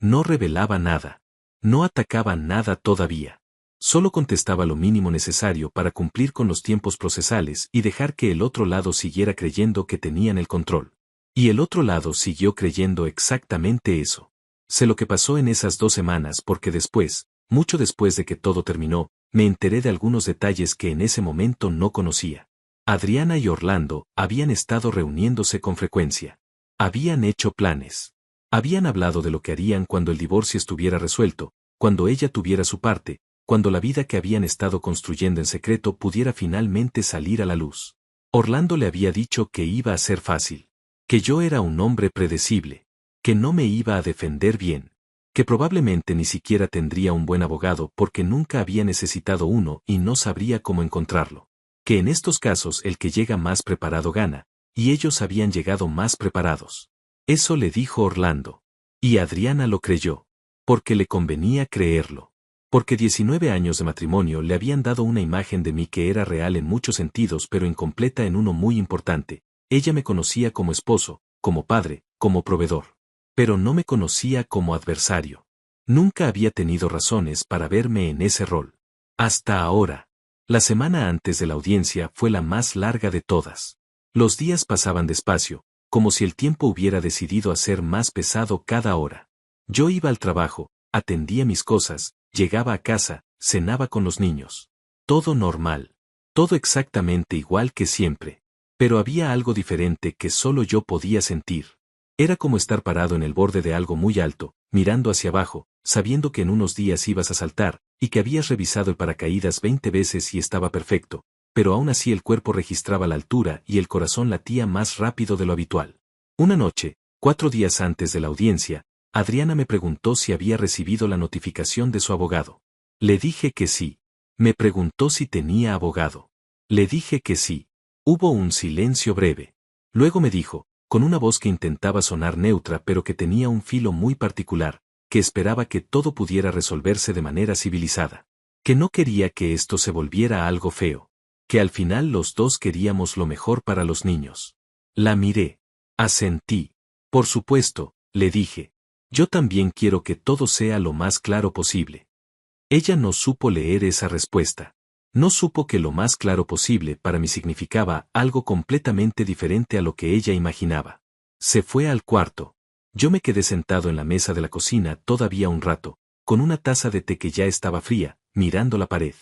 No revelaba nada. No atacaba nada todavía. Solo contestaba lo mínimo necesario para cumplir con los tiempos procesales y dejar que el otro lado siguiera creyendo que tenían el control. Y el otro lado siguió creyendo exactamente eso. Sé lo que pasó en esas 2 semanas porque después, mucho después de que todo terminó, me enteré de algunos detalles que en ese momento no conocía. Adriana y Orlando habían estado reuniéndose con frecuencia. Habían hecho planes. Habían hablado de lo que harían cuando el divorcio estuviera resuelto, cuando ella tuviera su parte, cuando la vida que habían estado construyendo en secreto pudiera finalmente salir a la luz. Orlando le había dicho que iba a ser fácil, que yo era un hombre predecible, que no me iba a defender bien, que probablemente ni siquiera tendría un buen abogado porque nunca había necesitado uno y no sabría cómo encontrarlo, que en estos casos el que llega más preparado gana, y ellos habían llegado más preparados. Eso le dijo Orlando. Y Adriana lo creyó. Porque le convenía creerlo. Porque 19 años de matrimonio le habían dado una imagen de mí que era real en muchos sentidos pero incompleta en uno muy importante. Ella me conocía como esposo, como padre, como proveedor. Pero no me conocía como adversario. Nunca había tenido razones para verme en ese rol. Hasta ahora. La semana antes de la audiencia fue la más larga de todas. Los días pasaban despacio, como si el tiempo hubiera decidido hacer más pesado cada hora. Yo iba al trabajo, atendía mis cosas, llegaba a casa, cenaba con los niños. Todo normal. Todo exactamente igual que siempre. Pero había algo diferente que solo yo podía sentir. Era como estar parado en el borde de algo muy alto, mirando hacia abajo, sabiendo que en unos días ibas a saltar, y que habías revisado el paracaídas 20 veces y estaba perfecto, pero aún así el cuerpo registraba la altura y el corazón latía más rápido de lo habitual. Una noche, 4 días antes de la audiencia, Adriana me preguntó si había recibido la notificación de su abogado. Le dije que sí. Me preguntó si tenía abogado. Le dije que sí. Hubo un silencio breve. Luego me dijo, con una voz que intentaba sonar neutra pero que tenía un filo muy particular, que esperaba que todo pudiera resolverse de manera civilizada. Que no quería que esto se volviera algo feo. Que al final los dos queríamos lo mejor para los niños. La miré. Asentí. Por supuesto, le dije. Yo también quiero que todo sea lo más claro posible. Ella no supo leer esa respuesta. No supo que lo más claro posible para mí significaba algo completamente diferente a lo que ella imaginaba. Se fue al cuarto. Yo me quedé sentado en la mesa de la cocina todavía un rato, con una taza de té que ya estaba fría, mirando la pared.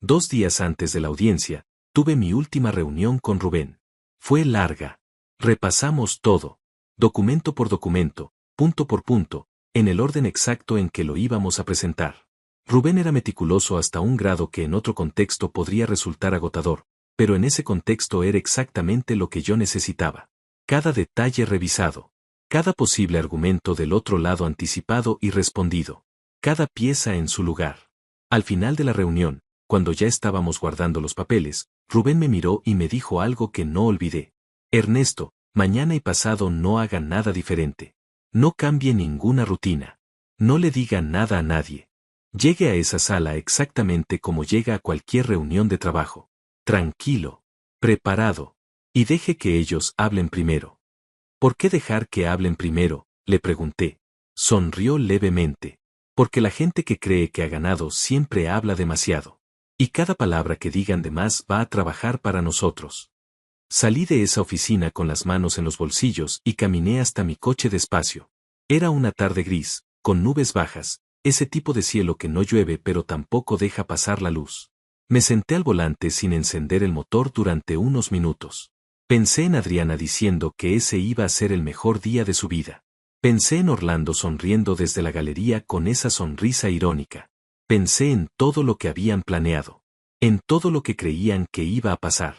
2 días antes de la audiencia, tuve mi última reunión con Rubén. Fue larga. Repasamos todo. Documento por documento, punto por punto, en el orden exacto en que lo íbamos a presentar. Rubén era meticuloso hasta un grado que en otro contexto podría resultar agotador, pero en ese contexto era exactamente lo que yo necesitaba. Cada detalle revisado, cada posible argumento del otro lado anticipado y respondido, cada pieza en su lugar. Al final de la reunión, cuando ya estábamos guardando los papeles, Rubén me miró y me dijo algo que no olvidé. Ernesto, mañana y pasado no haga nada diferente. No cambie ninguna rutina. No le diga nada a nadie. Llegue a esa sala exactamente como llega a cualquier reunión de trabajo. Tranquilo, preparado. Y deje que ellos hablen primero. ¿Por qué dejar que hablen primero?, le pregunté. Sonrió levemente. Porque la gente que cree que ha ganado siempre habla demasiado. Y cada palabra que digan de más va a trabajar para nosotros. Salí de esa oficina con las manos en los bolsillos y caminé hasta mi coche despacio. Era una tarde gris, con nubes bajas, ese tipo de cielo que no llueve pero tampoco deja pasar la luz. Me senté al volante sin encender el motor durante unos minutos. Pensé en Adriana diciendo que ese iba a ser el mejor día de su vida. Pensé en Orlando sonriendo desde la galería con esa sonrisa irónica. Pensé en todo lo que habían planeado. En todo lo que creían que iba a pasar.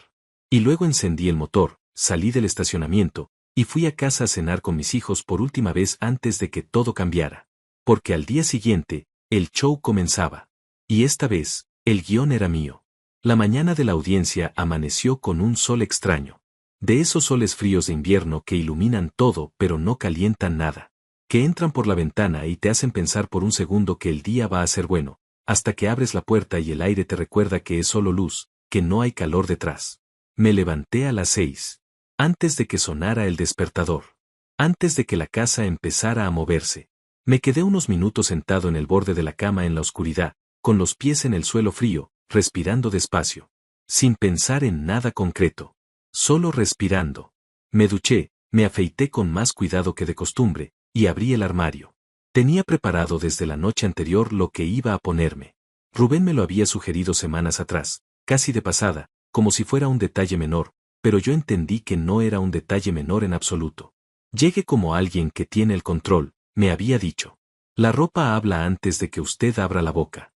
Y luego encendí el motor, salí del estacionamiento, y fui a casa a cenar con mis hijos por última vez antes de que todo cambiara. Porque al día siguiente, el show comenzaba. Y esta vez, el guión era mío. La mañana de la audiencia amaneció con un sol extraño. De esos soles fríos de invierno que iluminan todo pero no calientan nada. Que entran por la ventana y te hacen pensar por un segundo que el día va a ser bueno, hasta que abres la puerta y el aire te recuerda que es solo luz, que no hay calor detrás. Me levanté a las 6. Antes de que sonara el despertador. Antes de que la casa empezara a moverse. Me quedé unos minutos sentado en el borde de la cama en la oscuridad, con los pies en el suelo frío, respirando despacio. Sin pensar en nada concreto. Solo respirando. Me duché, me afeité con más cuidado que de costumbre, y abrí el armario. Tenía preparado desde la noche anterior lo que iba a ponerme. Rubén me lo había sugerido semanas atrás, casi de pasada, como si fuera un detalle menor, pero yo entendí que no era un detalle menor en absoluto. Llegue como alguien que tiene el control, me había dicho. La ropa habla antes de que usted abra la boca.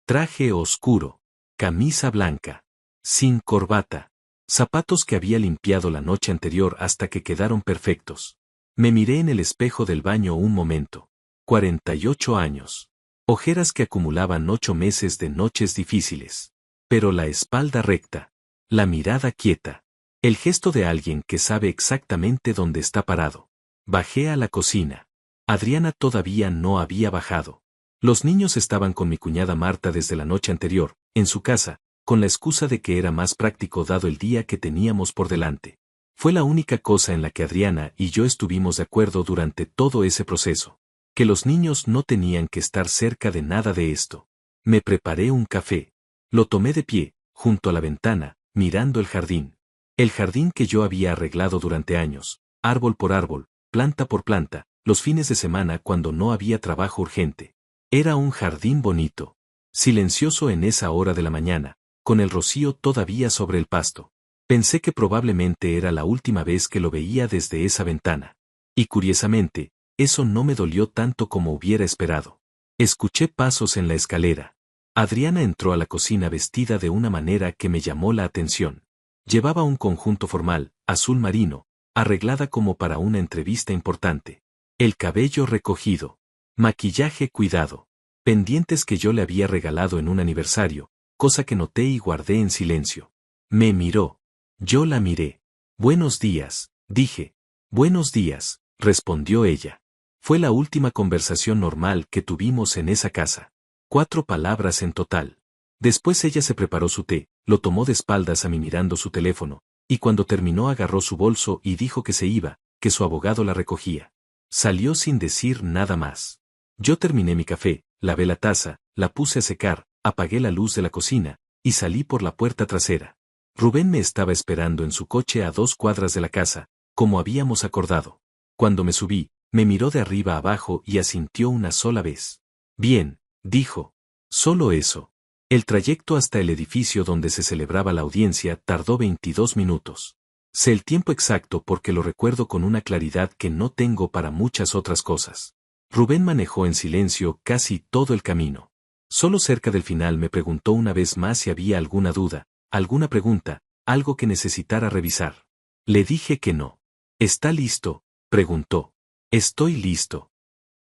Traje oscuro, camisa blanca, sin corbata, zapatos que había limpiado la noche anterior hasta que quedaron perfectos. Me miré en el espejo del baño un momento. 48 años. Ojeras que acumulaban 8 meses de noches difíciles. Pero la espalda recta. La mirada quieta. El gesto de alguien que sabe exactamente dónde está parado. Bajé a la cocina. Adriana todavía no había bajado. Los niños estaban con mi cuñada Marta desde la noche anterior, en su casa, con la excusa de que era más práctico dado el día que teníamos por delante. Fue la única cosa en la que Adriana y yo estuvimos de acuerdo durante todo ese proceso. Que los niños no tenían que estar cerca de nada de esto. Me preparé un café. Lo tomé de pie, junto a la ventana, mirando el jardín. El jardín que yo había arreglado durante años, árbol por árbol, planta por planta, los fines de semana cuando no había trabajo urgente. Era un jardín bonito. Silencioso en esa hora de la mañana, con el rocío todavía sobre el pasto. Pensé que probablemente era la última vez que lo veía desde esa ventana. Y curiosamente, eso no me dolió tanto como hubiera esperado. Escuché pasos en la escalera. Adriana entró a la cocina vestida de una manera que me llamó la atención. Llevaba un conjunto formal, azul marino, arreglada como para una entrevista importante. El cabello recogido. Maquillaje cuidado. Pendientes que yo le había regalado en un aniversario, cosa que noté y guardé en silencio. Me miró. Yo la miré. Buenos días, dije. Buenos días, respondió ella. Fue la última conversación normal que tuvimos en esa casa. 4 palabras en total. Después ella se preparó su té, lo tomó de espaldas a mí mirando su teléfono, y cuando terminó agarró su bolso y dijo que se iba, que su abogado la recogía. Salió sin decir nada más. Yo terminé mi café, lavé la taza, la puse a secar, apagué la luz de la cocina, y salí por la puerta trasera. Rubén me estaba esperando en su coche a 2 cuadras de la casa, como habíamos acordado. Cuando me subí, me miró de arriba abajo y asintió una sola vez. Bien, dijo. Solo eso. El trayecto hasta el edificio donde se celebraba la audiencia tardó 22 minutos. Sé el tiempo exacto porque lo recuerdo con una claridad que no tengo para muchas otras cosas. Rubén manejó en silencio casi todo el camino. Solo cerca del final me preguntó una vez más si había alguna duda, alguna pregunta, algo que necesitara revisar. Le dije que no. ¿Está listo?, preguntó. Estoy listo.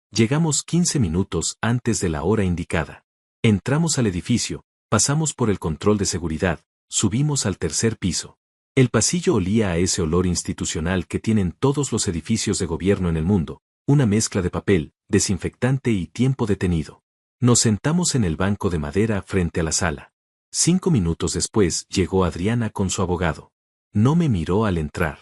Llegamos 15 minutos antes de la hora indicada. Entramos al edificio, pasamos por el control de seguridad, subimos al tercer piso. El pasillo olía a ese olor institucional que tienen todos los edificios de gobierno en el mundo, una mezcla de papel, desinfectante y tiempo detenido. Nos sentamos en el banco de madera frente a la sala. 5 minutos después llegó Adriana con su abogado. No me miró al entrar.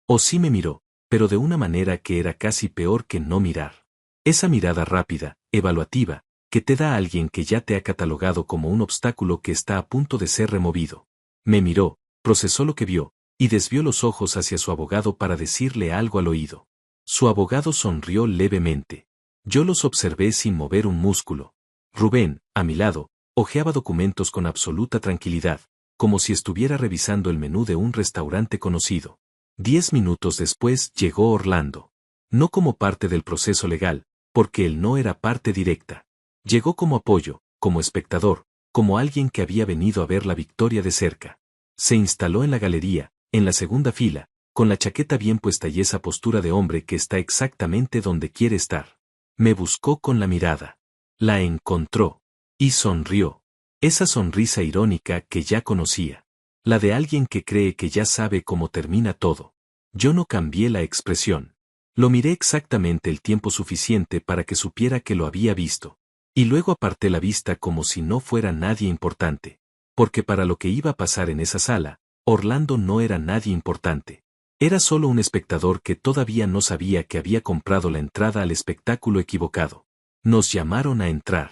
O sí me miró, pero de una manera que era casi peor que no mirar. Esa mirada rápida, evaluativa, que te da a alguien que ya te ha catalogado como un obstáculo que está a punto de ser removido. Me miró, procesó lo que vio, y desvió los ojos hacia su abogado para decirle algo al oído. Su abogado sonrió levemente. Yo los observé sin mover un músculo. Rubén, a mi lado, hojeaba documentos con absoluta tranquilidad, como si estuviera revisando el menú de un restaurante conocido. 10 minutos después llegó Orlando. No como parte del proceso legal, porque él no era parte directa. Llegó como apoyo, como espectador, como alguien que había venido a ver la victoria de cerca. Se instaló en la galería, en la segunda fila, con la chaqueta bien puesta y esa postura de hombre que está exactamente donde quiere estar. Me buscó con la mirada. La encontró. Y sonrió. Esa sonrisa irónica que ya conocía. La de alguien que cree que ya sabe cómo termina todo. Yo no cambié la expresión. Lo miré exactamente el tiempo suficiente para que supiera que lo había visto. Y luego aparté la vista como si no fuera nadie importante. Porque para lo que iba a pasar en esa sala, Orlando no era nadie importante. Era solo un espectador que todavía no sabía que había comprado la entrada al espectáculo equivocado. Nos llamaron a entrar.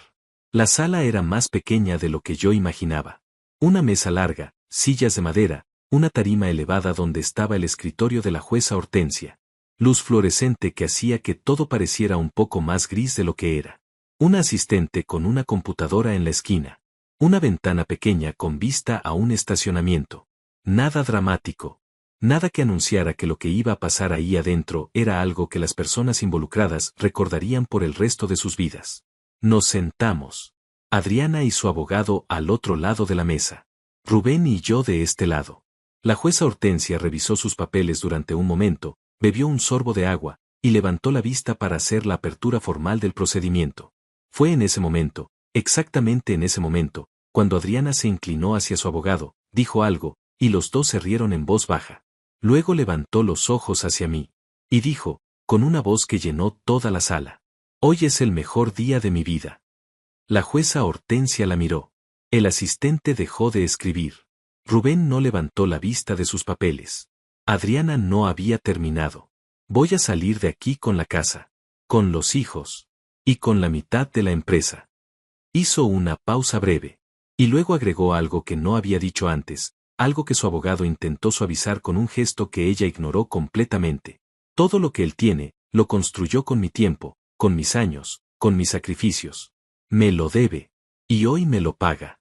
La sala era más pequeña de lo que yo imaginaba. Una mesa larga, sillas de madera, una tarima elevada donde estaba el escritorio de la jueza Hortensia. Luz fluorescente que hacía que todo pareciera un poco más gris de lo que era. Una asistente con una computadora en la esquina. Una ventana pequeña con vista a un estacionamiento. Nada dramático. Nada que anunciara que lo que iba a pasar ahí adentro era algo que las personas involucradas recordarían por el resto de sus vidas. Nos sentamos. Adriana y su abogado al otro lado de la mesa. Rubén y yo de este lado. La jueza Hortensia revisó sus papeles durante un momento, bebió un sorbo de agua, y levantó la vista para hacer la apertura formal del procedimiento. Fue en ese momento, exactamente en ese momento, cuando Adriana se inclinó hacia su abogado, dijo algo, y los dos se rieron en voz baja. Luego levantó los ojos hacia mí, y dijo, con una voz que llenó toda la sala. Hoy es el mejor día de mi vida. La jueza Hortensia la miró. El asistente dejó de escribir. Rubén no levantó la vista de sus papeles. Adriana no había terminado. Voy a salir de aquí con la casa, con los hijos, y con la mitad de la empresa. Hizo una pausa breve, y luego agregó algo que no había dicho antes, algo que su abogado intentó suavizar con un gesto que ella ignoró completamente. Todo lo que él tiene, lo construyó con mi tiempo, con mis años, con mis sacrificios. Me lo debe. Y hoy me lo paga.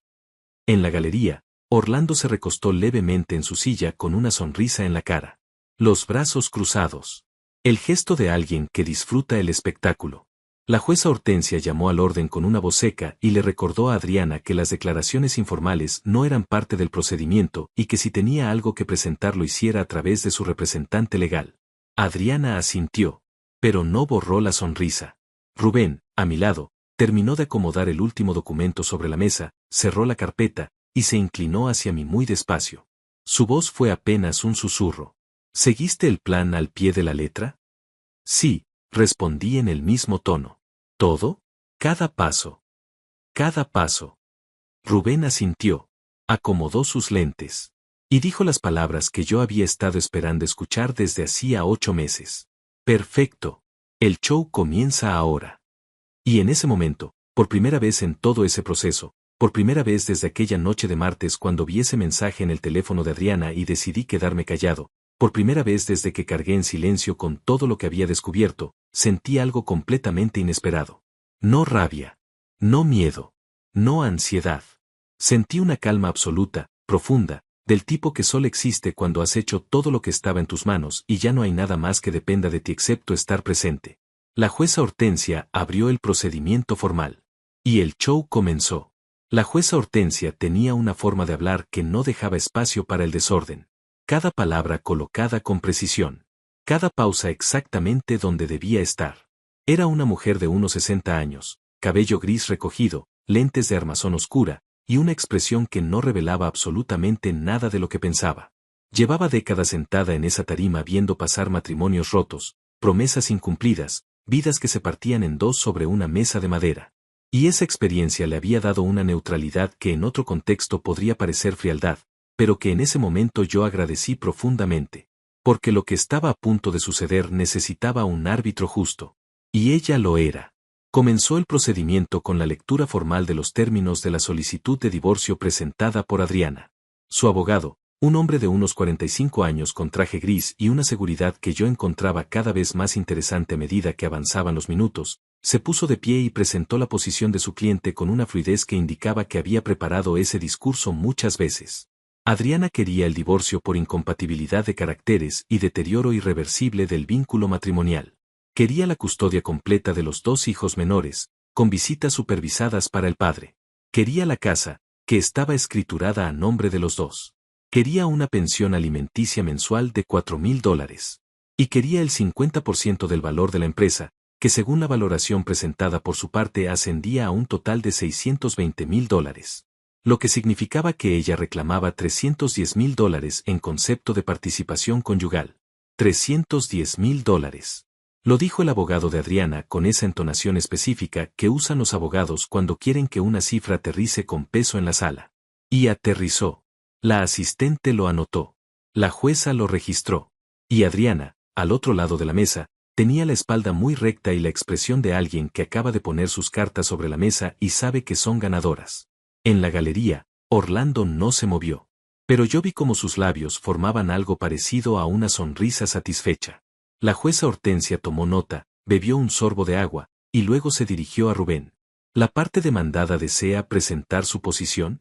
En la galería, Orlando se recostó levemente en su silla con una sonrisa en la cara. Los brazos cruzados. El gesto de alguien que disfruta el espectáculo. La jueza Hortensia llamó al orden con una voz seca y le recordó a Adriana que las declaraciones informales no eran parte del procedimiento y que si tenía algo que presentar lo hiciera a través de su representante legal. Adriana asintió, pero no borró la sonrisa. Rubén, a mi lado, terminó de acomodar el último documento sobre la mesa, cerró la carpeta, y se inclinó hacia mí muy despacio. Su voz fue apenas un susurro. ¿Seguiste el plan al pie de la letra? Sí, respondí en el mismo tono. ¿Todo? Cada paso. Cada paso. Rubén asintió, acomodó sus lentes, y dijo las palabras que yo había estado esperando escuchar desde hacía 8 meses. Perfecto. El show comienza ahora. Y en ese momento, por primera vez en todo ese proceso, por primera vez desde aquella noche de martes cuando vi ese mensaje en el teléfono de Adriana y decidí quedarme callado, por primera vez desde que cargué en silencio con todo lo que había descubierto, sentí algo completamente inesperado. No rabia. No miedo. No ansiedad. Sentí una calma absoluta, profunda, del tipo que solo existe cuando has hecho todo lo que estaba en tus manos y ya no hay nada más que dependa de ti excepto estar presente. La jueza Hortensia abrió el procedimiento formal. Y el show comenzó. La jueza Hortensia tenía una forma de hablar que no dejaba espacio para el desorden. Cada palabra colocada con precisión. Cada pausa exactamente donde debía estar. Era una mujer de unos 60 años, cabello gris recogido, lentes de armazón oscura, y una expresión que no revelaba absolutamente nada de lo que pensaba. Llevaba décadas sentada en esa tarima viendo pasar matrimonios rotos, promesas incumplidas, vidas que se partían en dos sobre una mesa de madera. Y esa experiencia le había dado una neutralidad que en otro contexto podría parecer frialdad, pero que en ese momento yo agradecí profundamente. Porque lo que estaba a punto de suceder necesitaba un árbitro justo. Y ella lo era. Comenzó el procedimiento con la lectura formal de los términos de la solicitud de divorcio presentada por Adriana. Su abogado, un hombre de unos 45 años con traje gris y una seguridad que yo encontraba cada vez más interesante a medida que avanzaban los minutos, se puso de pie y presentó la posición de su cliente con una fluidez que indicaba que había preparado ese discurso muchas veces. Adriana quería el divorcio por incompatibilidad de caracteres y deterioro irreversible del vínculo matrimonial. Quería la custodia completa de los 2 hijos menores, con visitas supervisadas para el padre. Quería la casa, que estaba escriturada a nombre de los 2. Quería una pensión alimenticia mensual de $4,000. Y quería el 50% del valor de la empresa, que según la valoración presentada por su parte ascendía a un total de $620,000. Lo que significaba que ella reclamaba $310,000 en concepto de participación conyugal. $310,000. Lo dijo el abogado de Adriana con esa entonación específica que usan los abogados cuando quieren que una cifra aterrice con peso en la sala. Y aterrizó. La asistente lo anotó. La jueza lo registró. Y Adriana, al otro lado de la mesa, tenía la espalda muy recta y la expresión de alguien que acaba de poner sus cartas sobre la mesa y sabe que son ganadoras. En la galería, Orlando no se movió. Pero yo vi cómo sus labios formaban algo parecido a una sonrisa satisfecha. La jueza Hortensia tomó nota, bebió un sorbo de agua, y luego se dirigió a Rubén. ¿La parte demandada desea presentar su posición?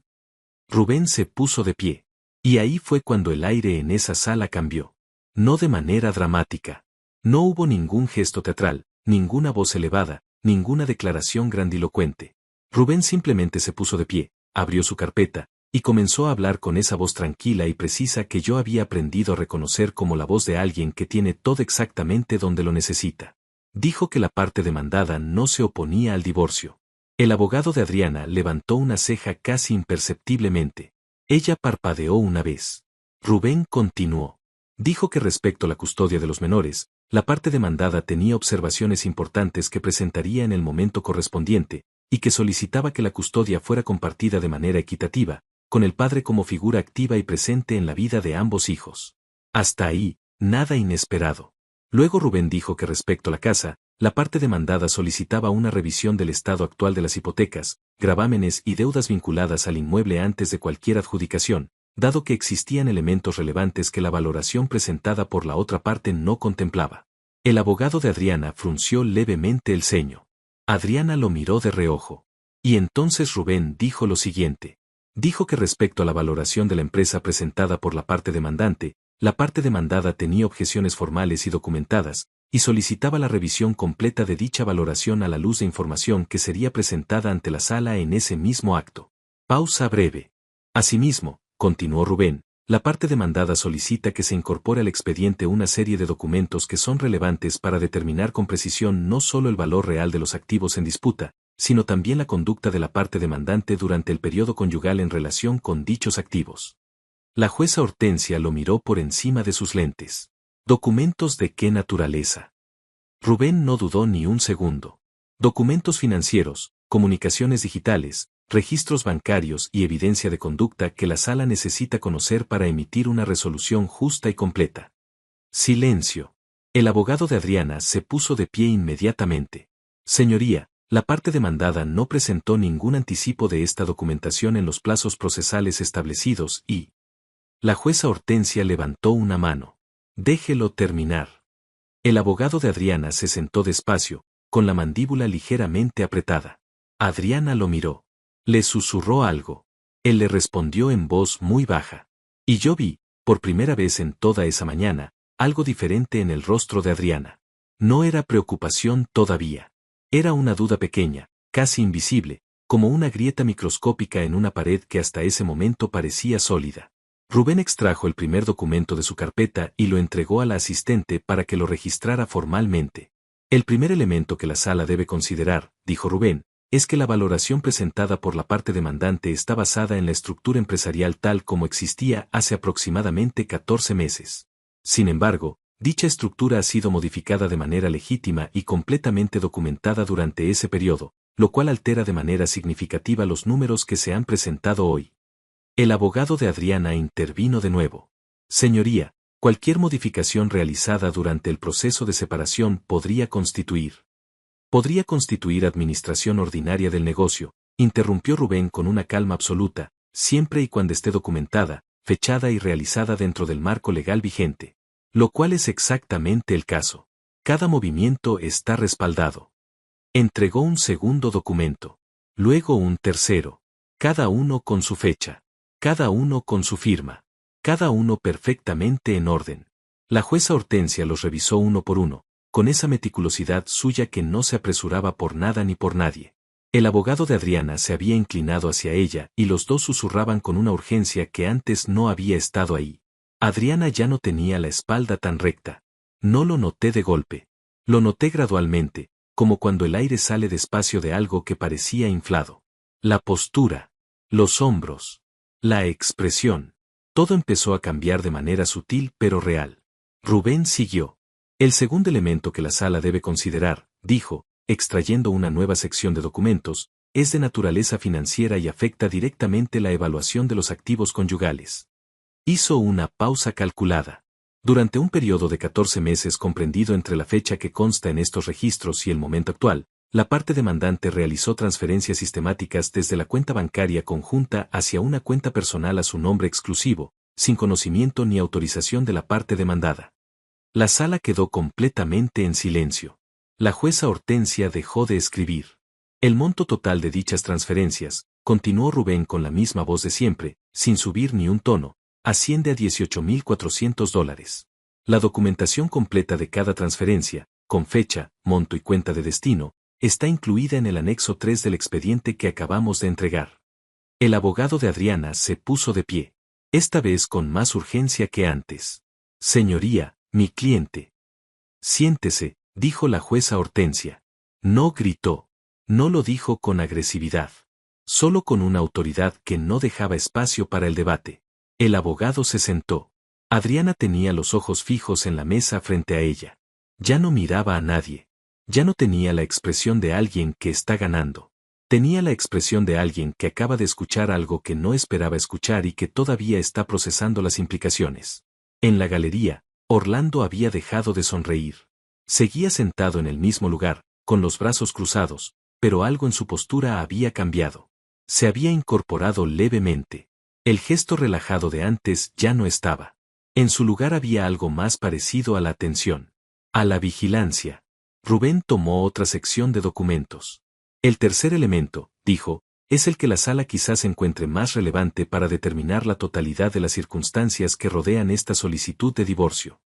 Rubén se puso de pie. Y ahí fue cuando el aire en esa sala cambió. No de manera dramática. No hubo ningún gesto teatral, ninguna voz elevada, ninguna declaración grandilocuente. Rubén simplemente se puso de pie, abrió su carpeta, y comenzó a hablar con esa voz tranquila y precisa que yo había aprendido a reconocer como la voz de alguien que tiene todo exactamente donde lo necesita. Dijo que la parte demandada no se oponía al divorcio. El abogado de Adriana levantó una ceja casi imperceptiblemente. Ella parpadeó una vez. Rubén continuó. Dijo que respecto a la custodia de los menores, la parte demandada tenía observaciones importantes que presentaría en el momento correspondiente, y que solicitaba que la custodia fuera compartida de manera equitativa, con el padre como figura activa y presente en la vida de ambos hijos. Hasta ahí, nada inesperado. Luego Rubén dijo que respecto a la casa, la parte demandada solicitaba una revisión del estado actual de las hipotecas, gravámenes y deudas vinculadas al inmueble antes de cualquier adjudicación, dado que existían elementos relevantes que la valoración presentada por la otra parte no contemplaba. El abogado de Adriana frunció levemente el ceño. Adriana lo miró de reojo. Y entonces Rubén dijo lo siguiente. Dijo que respecto a la valoración de la empresa presentada por la parte demandante, la parte demandada tenía objeciones formales y documentadas, y solicitaba la revisión completa de dicha valoración a la luz de información que sería presentada ante la sala en ese mismo acto. Pausa breve. Asimismo, continuó Rubén, la parte demandada solicita que se incorpore al expediente una serie de documentos que son relevantes para determinar con precisión no solo el valor real de los activos en disputa, sino también la conducta de la parte demandante durante el periodo conyugal en relación con dichos activos. La jueza Hortensia lo miró por encima de sus lentes. ¿Documentos de qué naturaleza? Rubén no dudó ni un segundo. Documentos financieros, comunicaciones digitales, registros bancarios y evidencia de conducta que la sala necesita conocer para emitir una resolución justa y completa. Silencio. El abogado de Adriana se puso de pie inmediatamente. Señoría, la parte demandada no presentó ningún anticipo de esta documentación en los plazos procesales establecidos y... La jueza Hortensia levantó una mano. Déjelo terminar. El abogado de Adriana se sentó despacio, con la mandíbula ligeramente apretada. Adriana lo miró. Le susurró algo. Él le respondió en voz muy baja. Y yo vi, por primera vez en toda esa mañana, algo diferente en el rostro de Adriana. No era preocupación todavía. Era una duda pequeña, casi invisible, como una grieta microscópica en una pared que hasta ese momento parecía sólida. Rubén extrajo el primer documento de su carpeta y lo entregó a la asistente para que lo registrara formalmente. El primer elemento que la sala debe considerar, dijo Rubén, es que la valoración presentada por la parte demandante está basada en la estructura empresarial tal como existía hace aproximadamente 14 meses. Sin embargo, dicha estructura ha sido modificada de manera legítima y completamente documentada durante ese periodo, lo cual altera de manera significativa los números que se han presentado hoy. El abogado de Adriana intervino de nuevo. Señoría, cualquier modificación realizada durante el proceso de separación podría constituir administración ordinaria del negocio, interrumpió Rubén con una calma absoluta, siempre y cuando esté documentada, fechada y realizada dentro del marco legal vigente. Lo cual es exactamente el caso. Cada movimiento está respaldado. Entregó un segundo documento. Luego un tercero. Cada uno con su fecha. Cada uno con su firma. Cada uno perfectamente en orden. La jueza Hortensia los revisó uno por uno, con esa meticulosidad suya que no se apresuraba por nada ni por nadie. El abogado de Adriana se había inclinado hacia ella y los dos susurraban con una urgencia que antes no había estado ahí. Adriana ya no tenía la espalda tan recta. No lo noté de golpe. Lo noté gradualmente, como cuando el aire sale despacio de algo que parecía inflado. La postura, los hombros, la expresión. Todo empezó a cambiar de manera sutil pero real. Rubén siguió. El segundo elemento que la sala debe considerar, dijo, extrayendo una nueva sección de documentos, es de naturaleza financiera y afecta directamente la evaluación de los activos conyugales. Hizo una pausa calculada. Durante un periodo de 14 meses comprendido entre la fecha que consta en estos registros y el momento actual, la parte demandante realizó transferencias sistemáticas desde la cuenta bancaria conjunta hacia una cuenta personal a su nombre exclusivo, sin conocimiento ni autorización de la parte demandada. La sala quedó completamente en silencio. La jueza Hortensia dejó de escribir. El monto total de dichas transferencias, continuó Rubén con la misma voz de siempre, sin subir ni un tono, asciende a $18,400. La documentación completa de cada transferencia, con fecha, monto y cuenta de destino, está incluida en el anexo 3 del expediente que acabamos de entregar. El abogado de Adriana se puso de pie, esta vez con más urgencia que antes. Señoría, mi cliente. Siéntese, dijo la jueza Hortensia. No gritó. No lo dijo con agresividad. Solo con una autoridad que no dejaba espacio para el debate. El abogado se sentó. Adriana tenía los ojos fijos en la mesa frente a ella. Ya no miraba a nadie. Ya no tenía la expresión de alguien que está ganando. Tenía la expresión de alguien que acaba de escuchar algo que no esperaba escuchar y que todavía está procesando las implicaciones. En la galería, Orlando había dejado de sonreír. Seguía sentado en el mismo lugar, con los brazos cruzados, pero algo en su postura había cambiado. Se había incorporado levemente. El gesto relajado de antes ya no estaba. En su lugar había algo más parecido a la atención. A la vigilancia. Rubén tomó otra sección de documentos. El tercer elemento, dijo, es el que la sala quizás encuentre más relevante para determinar la totalidad de las circunstancias que rodean esta solicitud de divorcio.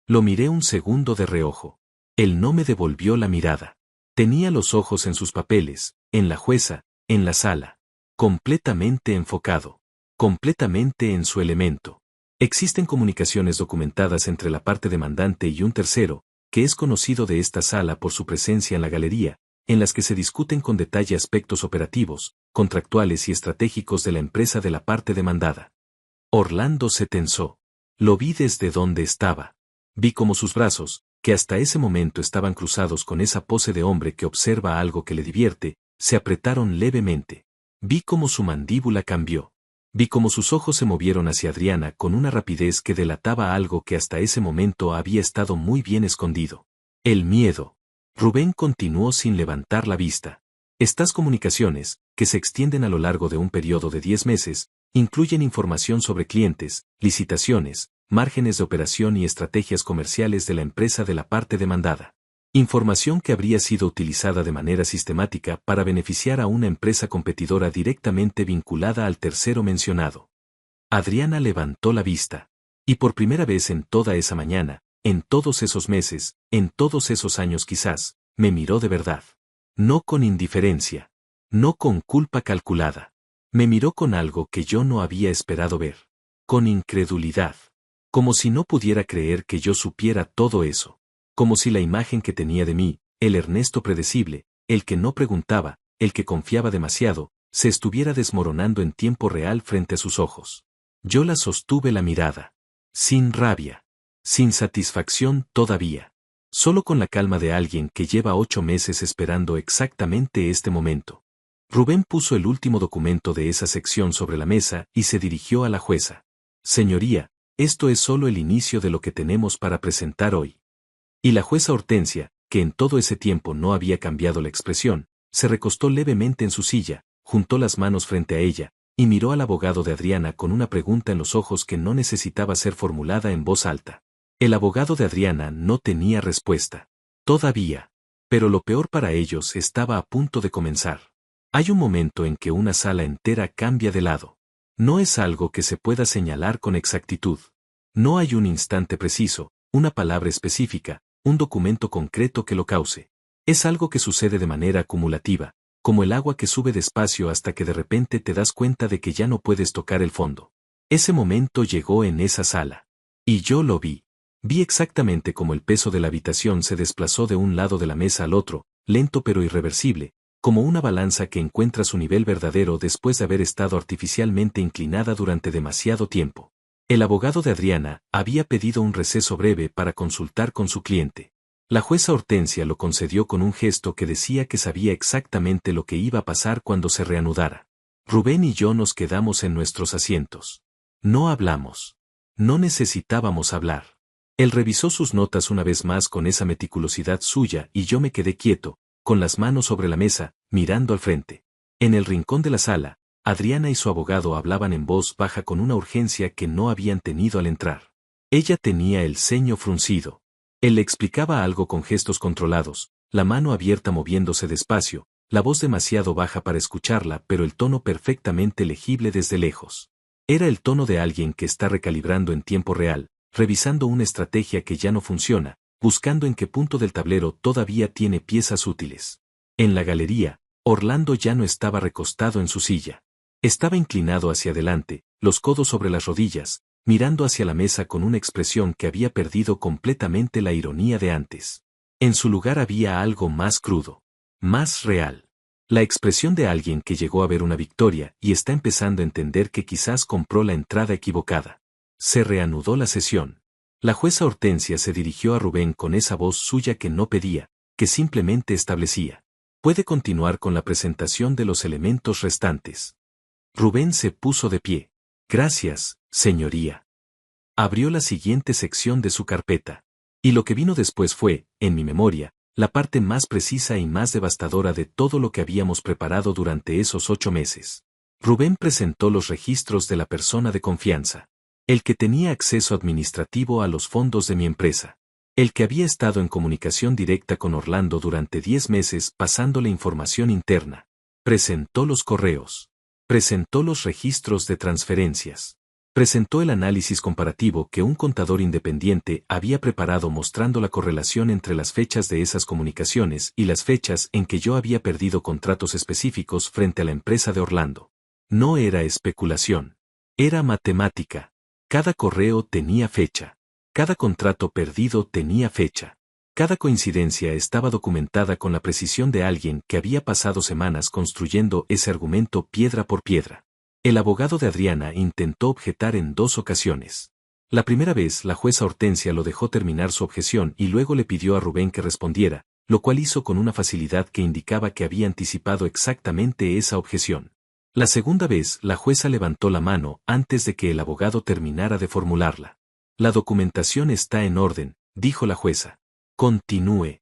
Lo miré un segundo de reojo. Él no me devolvió la mirada. Tenía los ojos en sus papeles, en la jueza, en la sala. Completamente enfocado. Completamente en su elemento. Existen comunicaciones documentadas entre la parte demandante y un tercero, que es conocido de esta sala por su presencia en la galería, en las que se discuten con detalle aspectos operativos, contractuales y estratégicos de la empresa de la parte demandada. Orlando se tensó. Lo vi desde donde estaba. Vi cómo sus brazos, que hasta ese momento estaban cruzados con esa pose de hombre que observa algo que le divierte, se apretaron levemente. Vi cómo su mandíbula cambió. Vi cómo sus ojos se movieron hacia Adriana con una rapidez que delataba algo que hasta ese momento había estado muy bien escondido. El miedo. Rubén continuó sin levantar la vista. Estas comunicaciones, que se extienden a lo largo de un periodo de 10 meses, incluyen información sobre clientes, licitaciones, márgenes de operación y estrategias comerciales de la empresa de la parte demandada. Información que habría sido utilizada de manera sistemática para beneficiar a una empresa competidora directamente vinculada al tercero mencionado. Adriana levantó la vista. Y por primera vez en toda esa mañana, en todos esos meses, en todos esos años quizás, me miró de verdad. No con indiferencia. No con culpa calculada. Me miró con algo que yo no había esperado ver. Con incredulidad. Como si no pudiera creer que yo supiera todo eso. Como si la imagen que tenía de mí, el Ernesto predecible, el que no preguntaba, el que confiaba demasiado, se estuviera desmoronando en tiempo real frente a sus ojos. Yo la sostuve la mirada. Sin rabia. Sin satisfacción todavía. Solo con la calma de alguien que lleva 8 meses esperando exactamente este momento. Rubén puso el último documento de esa sección sobre la mesa y se dirigió a la jueza. Señoría, esto es solo el inicio de lo que tenemos para presentar hoy. Y la jueza Hortensia, que en todo ese tiempo no había cambiado la expresión, se recostó levemente en su silla, juntó las manos frente a ella, y miró al abogado de Adriana con una pregunta en los ojos que no necesitaba ser formulada en voz alta. El abogado de Adriana no tenía respuesta. Todavía. Pero lo peor para ellos estaba a punto de comenzar. Hay un momento en que una sala entera cambia de lado. No es algo que se pueda señalar con exactitud. No hay un instante preciso, una palabra específica, un documento concreto que lo cause. Es algo que sucede de manera acumulativa, como el agua que sube despacio hasta que de repente te das cuenta de que ya no puedes tocar el fondo. Ese momento llegó en esa sala. Y yo lo vi. Vi exactamente cómo el peso de la habitación se desplazó de un lado de la mesa al otro, lento pero irreversible, como una balanza que encuentra su nivel verdadero después de haber estado artificialmente inclinada durante demasiado tiempo. El abogado de Adriana había pedido un receso breve para consultar con su cliente. La jueza Hortensia lo concedió con un gesto que decía que sabía exactamente lo que iba a pasar cuando se reanudara. Rubén y yo nos quedamos en nuestros asientos. No hablamos. No necesitábamos hablar. Él revisó sus notas una vez más con esa meticulosidad suya y yo me quedé quieto, con las manos sobre la mesa, mirando al frente. En el rincón de la sala, Adriana y su abogado hablaban en voz baja con una urgencia que no habían tenido al entrar. Ella tenía el ceño fruncido. Él le explicaba algo con gestos controlados, la mano abierta moviéndose despacio, la voz demasiado baja para escucharla pero el tono perfectamente legible desde lejos. Era el tono de alguien que está recalibrando en tiempo real, revisando una estrategia que ya no funciona, buscando en qué punto del tablero todavía tiene piezas útiles. En la galería, Orlando ya no estaba recostado en su silla. Estaba inclinado hacia adelante, los codos sobre las rodillas, mirando hacia la mesa con una expresión que había perdido completamente la ironía de antes. En su lugar había algo más crudo, más real. La expresión de alguien que llegó a ver una victoria y está empezando a entender que quizás compró la entrada equivocada. Se reanudó la sesión. La jueza Hortensia se dirigió a Rubén con esa voz suya que no pedía, que simplemente establecía. Puede continuar con la presentación de los elementos restantes. Rubén se puso de pie. Gracias, señoría. Abrió la siguiente sección de su carpeta. Y lo que vino después fue, en mi memoria, la parte más precisa y más devastadora de todo lo que habíamos preparado durante esos 8 meses. Rubén presentó los registros de la persona de confianza. El que tenía acceso administrativo a los fondos de mi empresa. El que había estado en comunicación directa con Orlando durante 10 meses pasándole información interna. Presentó los correos. Presentó los registros de transferencias. Presentó el análisis comparativo que un contador independiente había preparado mostrando la correlación entre las fechas de esas comunicaciones y las fechas en que yo había perdido contratos específicos frente a la empresa de Orlando. No era especulación. Era matemática. Cada correo tenía fecha. Cada contrato perdido tenía fecha. Cada coincidencia estaba documentada con la precisión de alguien que había pasado semanas construyendo ese argumento piedra por piedra. El abogado de Adriana intentó objetar en 2 ocasiones. La primera vez la jueza Hortensia lo dejó terminar su objeción y luego le pidió a Rubén que respondiera, lo cual hizo con una facilidad que indicaba que había anticipado exactamente esa objeción. La segunda vez la jueza levantó la mano antes de que el abogado terminara de formularla. La documentación está en orden, dijo la jueza. Continúe.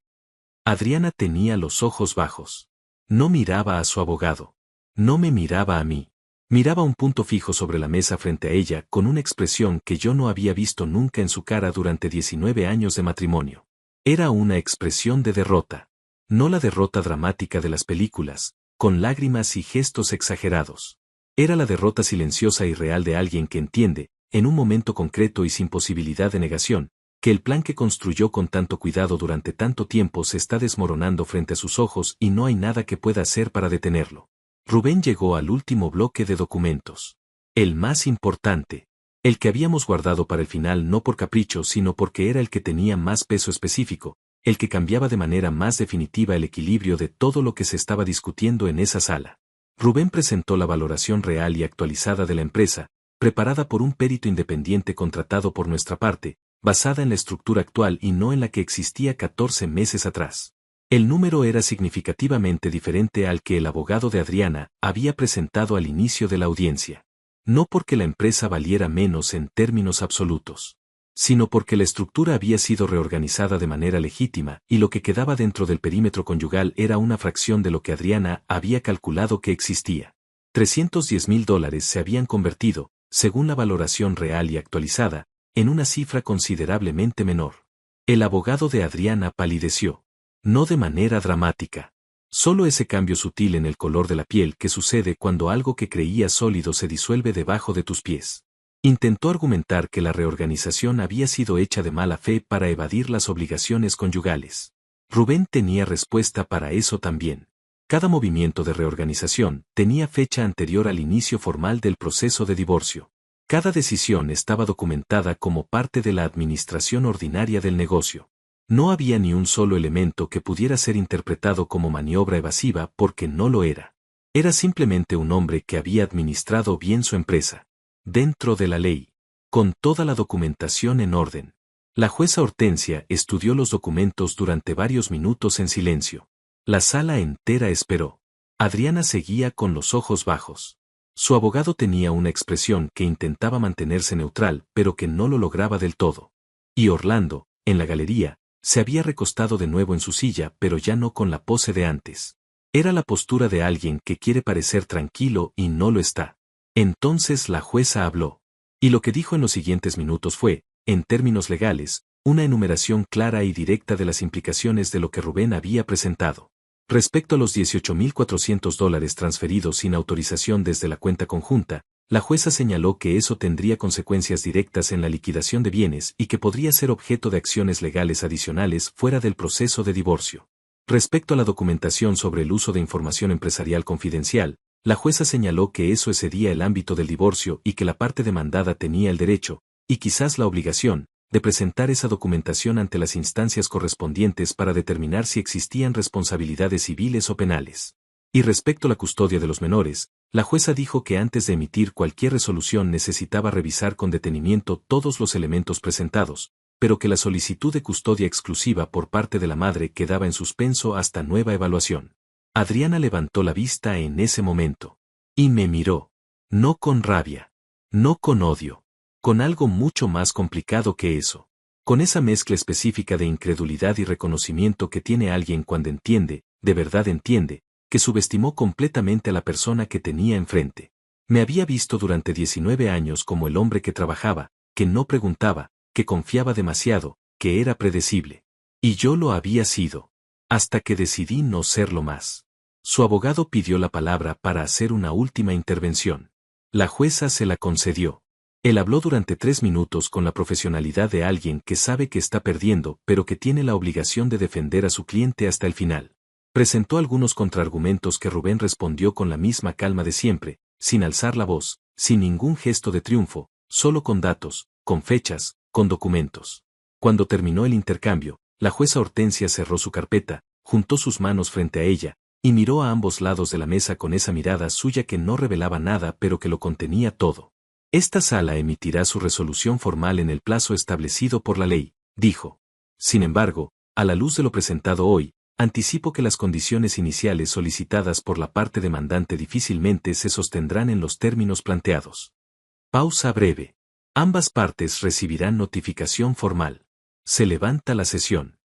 Adriana tenía los ojos bajos. No miraba a su abogado. No me miraba a mí. Miraba un punto fijo sobre la mesa frente a ella con una expresión que yo no había visto nunca en su cara durante 19 años de matrimonio. Era una expresión de derrota. No la derrota dramática de las películas, con lágrimas y gestos exagerados. Era la derrota silenciosa y real de alguien que entiende, en un momento concreto y sin posibilidad de negación, Que el plan que construyó con tanto cuidado durante tanto tiempo se está desmoronando frente a sus ojos y no hay nada que pueda hacer para detenerlo. Rubén llegó al último bloque de documentos. El más importante. El que habíamos guardado para el final no por capricho sino porque era el que tenía más peso específico, el que cambiaba de manera más definitiva el equilibrio de todo lo que se estaba discutiendo en esa sala. Rubén presentó la valoración real y actualizada de la empresa, preparada por un perito independiente contratado por nuestra parte, basada en la estructura actual y no en la que existía 14 meses atrás. El número era significativamente diferente al que el abogado de Adriana había presentado al inicio de la audiencia. No porque la empresa valiera menos en términos absolutos, sino porque la estructura había sido reorganizada de manera legítima y lo que quedaba dentro del perímetro conyugal era una fracción de lo que Adriana había calculado que existía. $310,000 se habían convertido, según la valoración real y actualizada, en una cifra considerablemente menor. El abogado de Adriana palideció. No de manera dramática. Solo ese cambio sutil en el color de la piel que sucede cuando algo que creías sólido se disuelve debajo de tus pies. Intentó argumentar que la reorganización había sido hecha de mala fe para evadir las obligaciones conyugales. Rubén tenía respuesta para eso también. Cada movimiento de reorganización tenía fecha anterior al inicio formal del proceso de divorcio. Cada decisión estaba documentada como parte de la administración ordinaria del negocio. No había ni un solo elemento que pudiera ser interpretado como maniobra evasiva porque no lo era. Era simplemente un hombre que había administrado bien su empresa. Dentro de la ley. Con toda la documentación en orden. La jueza Hortensia estudió los documentos durante varios minutos en silencio. La sala entera esperó. Adriana seguía con los ojos bajos. Su abogado tenía una expresión que intentaba mantenerse neutral pero que no lo lograba del todo. Y Orlando, en la galería, se había recostado de nuevo en su silla pero ya no con la pose de antes. Era la postura de alguien que quiere parecer tranquilo y no lo está. Entonces la jueza habló. Y lo que dijo en los siguientes minutos fue, en términos legales, una enumeración clara y directa de las implicaciones de lo que Rubén había presentado. Respecto a los $18,400 transferidos sin autorización desde la cuenta conjunta, la jueza señaló que eso tendría consecuencias directas en la liquidación de bienes y que podría ser objeto de acciones legales adicionales fuera del proceso de divorcio. Respecto a la documentación sobre el uso de información empresarial confidencial, la jueza señaló que eso excedía el ámbito del divorcio y que la parte demandada tenía el derecho, y quizás la obligación, de presentar esa documentación ante las instancias correspondientes para determinar si existían responsabilidades civiles o penales. Y respecto a la custodia de los menores, la jueza dijo que antes de emitir cualquier resolución necesitaba revisar con detenimiento todos los elementos presentados, pero que la solicitud de custodia exclusiva por parte de la madre quedaba en suspenso hasta nueva evaluación. Adriana levantó la vista en ese momento. Y me miró. No con rabia. No con odio. Con algo mucho más complicado que eso. Con esa mezcla específica de incredulidad y reconocimiento que tiene alguien cuando entiende, de verdad entiende, que subestimó completamente a la persona que tenía enfrente. Me había visto durante 19 años como el hombre que trabajaba, que no preguntaba, que confiaba demasiado, que era predecible. Y yo lo había sido. Hasta que decidí no serlo más. Su abogado pidió la palabra para hacer una última intervención. La jueza se la concedió. Él habló durante 3 minutos con la profesionalidad de alguien que sabe que está perdiendo pero que tiene la obligación de defender a su cliente hasta el final. Presentó algunos contraargumentos que Rubén respondió con la misma calma de siempre, sin alzar la voz, sin ningún gesto de triunfo, solo con datos, con fechas, con documentos. Cuando terminó el intercambio, la jueza Hortensia cerró su carpeta, juntó sus manos frente a ella, y miró a ambos lados de la mesa con esa mirada suya que no revelaba nada pero que lo contenía todo. Esta sala emitirá su resolución formal en el plazo establecido por la ley, dijo. Sin embargo, a la luz de lo presentado hoy, anticipo que las condiciones iniciales solicitadas por la parte demandante difícilmente se sostendrán en los términos planteados. Pausa breve. Ambas partes recibirán notificación formal. Se levanta la sesión.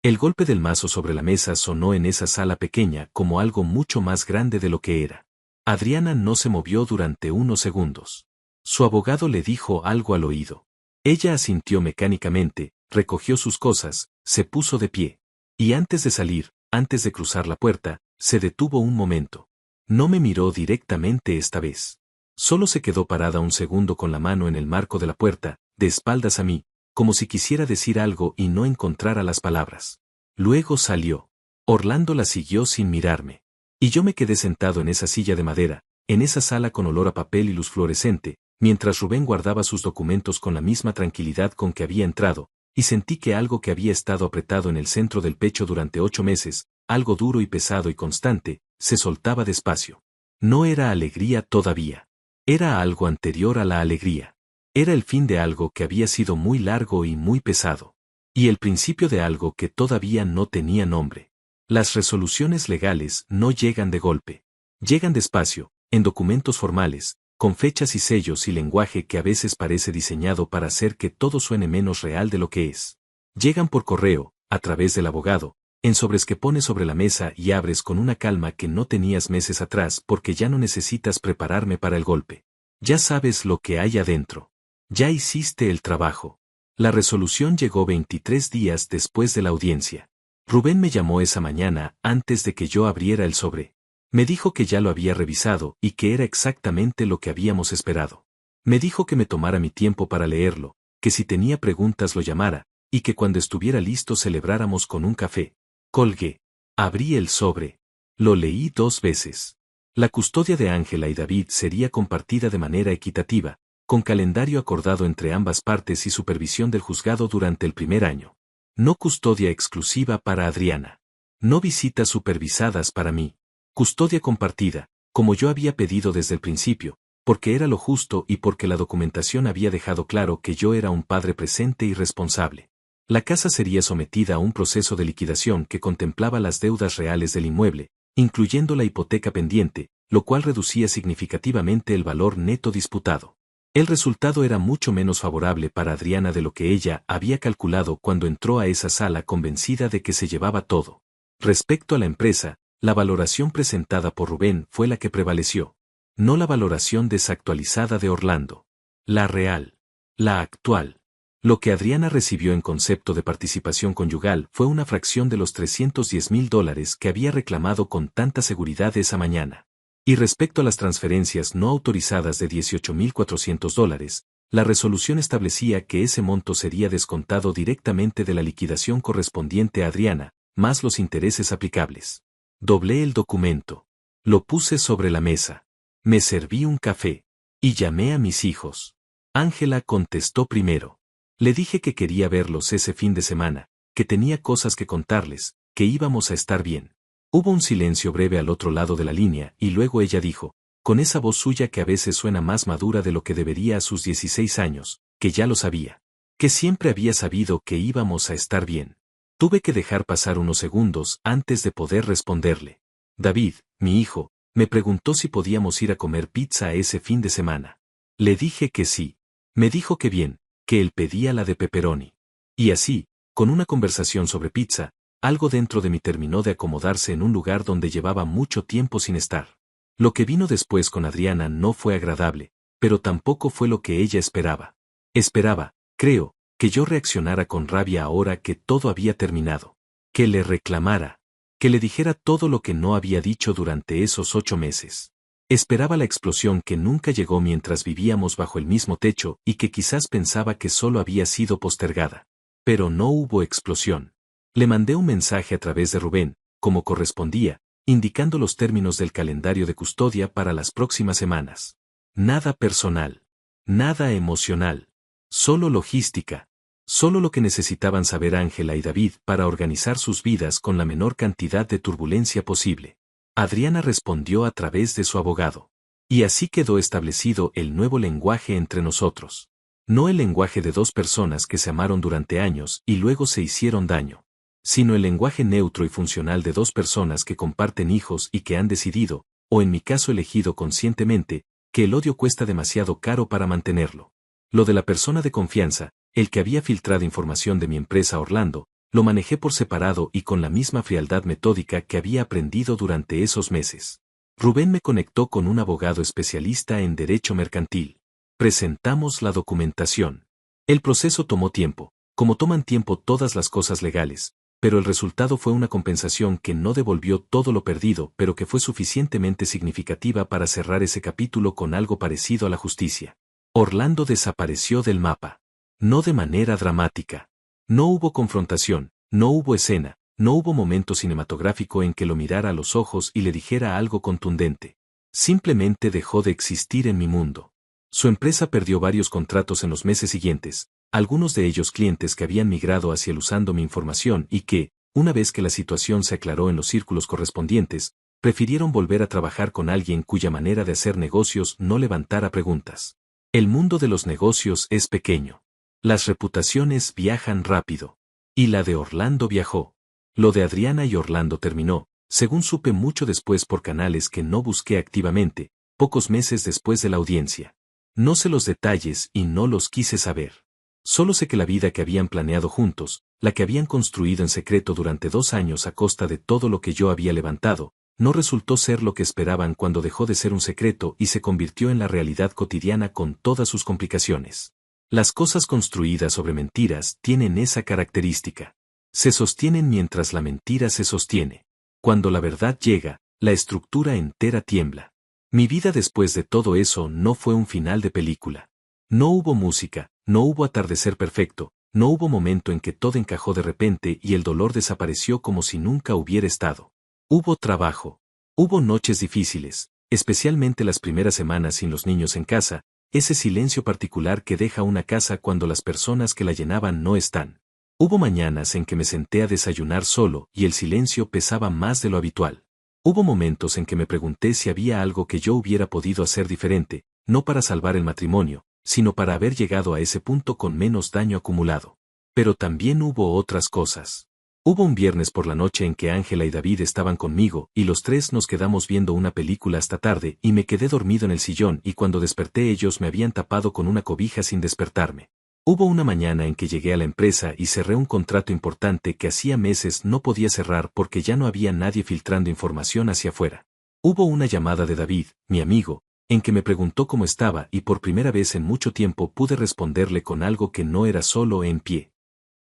El golpe del mazo sobre la mesa sonó en esa sala pequeña como algo mucho más grande de lo que era. Adriana no se movió durante unos segundos. Su abogado le dijo algo al oído. Ella asintió mecánicamente, recogió sus cosas, se puso de pie. Y antes de salir, antes de cruzar la puerta, se detuvo un momento. No me miró directamente esta vez. Solo se quedó parada un segundo con la mano en el marco de la puerta, de espaldas a mí, como si quisiera decir algo y no encontrara las palabras. Luego salió. Orlando la siguió sin mirarme. Y yo me quedé sentado en esa silla de madera, en esa sala con olor a papel y luz fluorescente, mientras Rubén guardaba sus documentos con la misma tranquilidad con que había entrado, y sentí que algo que había estado apretado en el centro del pecho durante 8 meses, algo duro y pesado y constante, se soltaba despacio. No era alegría todavía. Era algo anterior a la alegría. Era el fin de algo que había sido muy largo y muy pesado. Y el principio de algo que todavía no tenía nombre. Las resoluciones legales no llegan de golpe. Llegan despacio, en documentos formales, con fechas y sellos y lenguaje que a veces parece diseñado para hacer que todo suene menos real de lo que es. Llegan por correo, a través del abogado, en sobres que pones sobre la mesa y abres con una calma que no tenías meses atrás porque ya no necesitas prepararme para el golpe. Ya sabes lo que hay adentro. Ya hiciste el trabajo. La resolución llegó 23 días después de la audiencia. Rubén me llamó esa mañana antes de que yo abriera el sobre. Me dijo que ya lo había revisado y que era exactamente lo que habíamos esperado. Me dijo que me tomara mi tiempo para leerlo, que si tenía preguntas lo llamara, y que cuando estuviera listo celebráramos con un café. Colgué. Abrí el sobre. Lo leí 2 veces. La custodia de Ángela y David sería compartida de manera equitativa, con calendario acordado entre ambas partes y supervisión del juzgado durante el primer año. No custodia exclusiva para Adriana. No visitas supervisadas para mí. Custodia compartida, como yo había pedido desde el principio, porque era lo justo y porque la documentación había dejado claro que yo era un padre presente y responsable. La casa sería sometida a un proceso de liquidación que contemplaba las deudas reales del inmueble, incluyendo la hipoteca pendiente, lo cual reducía significativamente el valor neto disputado. El resultado era mucho menos favorable para Adriana de lo que ella había calculado cuando entró a esa sala convencida de que se llevaba todo. Respecto a la empresa, la valoración presentada por Rubén fue la que prevaleció. No la valoración desactualizada de Orlando. La real. La actual. Lo que Adriana recibió en concepto de participación conyugal fue una fracción de los $310,000 que había reclamado con tanta seguridad esa mañana. Y respecto a las transferencias no autorizadas de $18,400, la resolución establecía que ese monto sería descontado directamente de la liquidación correspondiente a Adriana, más los intereses aplicables. Doblé el documento. Lo puse sobre la mesa. Me serví un café. Y llamé a mis hijos. Ángela contestó primero. Le dije que quería verlos ese fin de semana, que tenía cosas que contarles, que íbamos a estar bien. Hubo un silencio breve al otro lado de la línea y luego ella dijo, con esa voz suya que a veces suena más madura de lo que debería a sus 16 años, que ya lo sabía. Que siempre había sabido que íbamos a estar bien. Tuve que dejar pasar unos segundos antes de poder responderle. David, mi hijo, me preguntó si podíamos ir a comer pizza ese fin de semana. Le dije que sí. Me dijo que bien, que él pedía la de pepperoni. Y así, con una conversación sobre pizza, algo dentro de mí terminó de acomodarse en un lugar donde llevaba mucho tiempo sin estar. Lo que vino después con Adriana no fue agradable, pero tampoco fue lo que ella esperaba. Esperaba, creo, que yo reaccionara con rabia ahora que todo había terminado. Que le reclamara. Que le dijera todo lo que no había dicho durante esos 8 meses. Esperaba la explosión que nunca llegó mientras vivíamos bajo el mismo techo y que quizás pensaba que solo había sido postergada. Pero no hubo explosión. Le mandé un mensaje a través de Rubén, como correspondía, indicando los términos del calendario de custodia para las próximas semanas. Nada personal. Nada emocional. Solo logística. Solo lo que necesitaban saber Ángela y David para organizar sus vidas con la menor cantidad de turbulencia posible. Adriana respondió a través de su abogado. Y así quedó establecido el nuevo lenguaje entre nosotros. No el lenguaje de 2 personas que se amaron durante años y luego se hicieron daño, sino el lenguaje neutro y funcional de 2 personas que comparten hijos y que han decidido, o en mi caso elegido conscientemente, que el odio cuesta demasiado caro para mantenerlo. Lo de la persona de confianza, el que había filtrado información de mi empresa a Orlando, lo manejé por separado y con la misma frialdad metódica que había aprendido durante esos meses. Rubén me conectó con un abogado especialista en derecho mercantil. Presentamos la documentación. El proceso tomó tiempo, como toman tiempo todas las cosas legales, pero el resultado fue una compensación que no devolvió todo lo perdido, pero que fue suficientemente significativa para cerrar ese capítulo con algo parecido a la justicia. Orlando desapareció del mapa. No de manera dramática. No hubo confrontación, no hubo escena, no hubo momento cinematográfico en que lo mirara a los ojos y le dijera algo contundente. Simplemente dejó de existir en mi mundo. Su empresa perdió varios contratos en los meses siguientes, algunos de ellos clientes que habían migrado hacia él usando mi información y que, una vez que la situación se aclaró en los círculos correspondientes, prefirieron volver a trabajar con alguien cuya manera de hacer negocios no levantara preguntas. El mundo de los negocios es pequeño. Las reputaciones viajan rápido. Y la de Orlando viajó. Lo de Adriana y Orlando terminó, según supe mucho después por canales que no busqué activamente, pocos meses después de la audiencia. No sé los detalles y no los quise saber. Solo sé que la vida que habían planeado juntos, la que habían construido en secreto durante 2 años a costa de todo lo que yo había levantado, no resultó ser lo que esperaban cuando dejó de ser un secreto y se convirtió en la realidad cotidiana con todas sus complicaciones. Las cosas construidas sobre mentiras tienen esa característica. Se sostienen mientras la mentira se sostiene. Cuando la verdad llega, la estructura entera tiembla. Mi vida después de todo eso no fue un final de película. No hubo música, no hubo atardecer perfecto, no hubo momento en que todo encajó de repente y el dolor desapareció como si nunca hubiera estado. Hubo trabajo. Hubo noches difíciles, especialmente las primeras semanas sin los niños en casa, ese silencio particular que deja una casa cuando las personas que la llenaban no están. Hubo mañanas en que me senté a desayunar solo y el silencio pesaba más de lo habitual. Hubo momentos en que me pregunté si había algo que yo hubiera podido hacer diferente, no para salvar el matrimonio, sino para haber llegado a ese punto con menos daño acumulado. Pero también hubo otras cosas. Hubo un viernes por la noche en que Ángela y David estaban conmigo y los tres nos quedamos viendo una película hasta tarde y me quedé dormido en el sillón y cuando desperté ellos me habían tapado con una cobija sin despertarme. Hubo una mañana en que llegué a la empresa y cerré un contrato importante que hacía meses no podía cerrar porque ya no había nadie filtrando información hacia afuera. Hubo una llamada de David, mi amigo, en que me preguntó cómo estaba y por primera vez en mucho tiempo pude responderle con algo que no era solo en pie.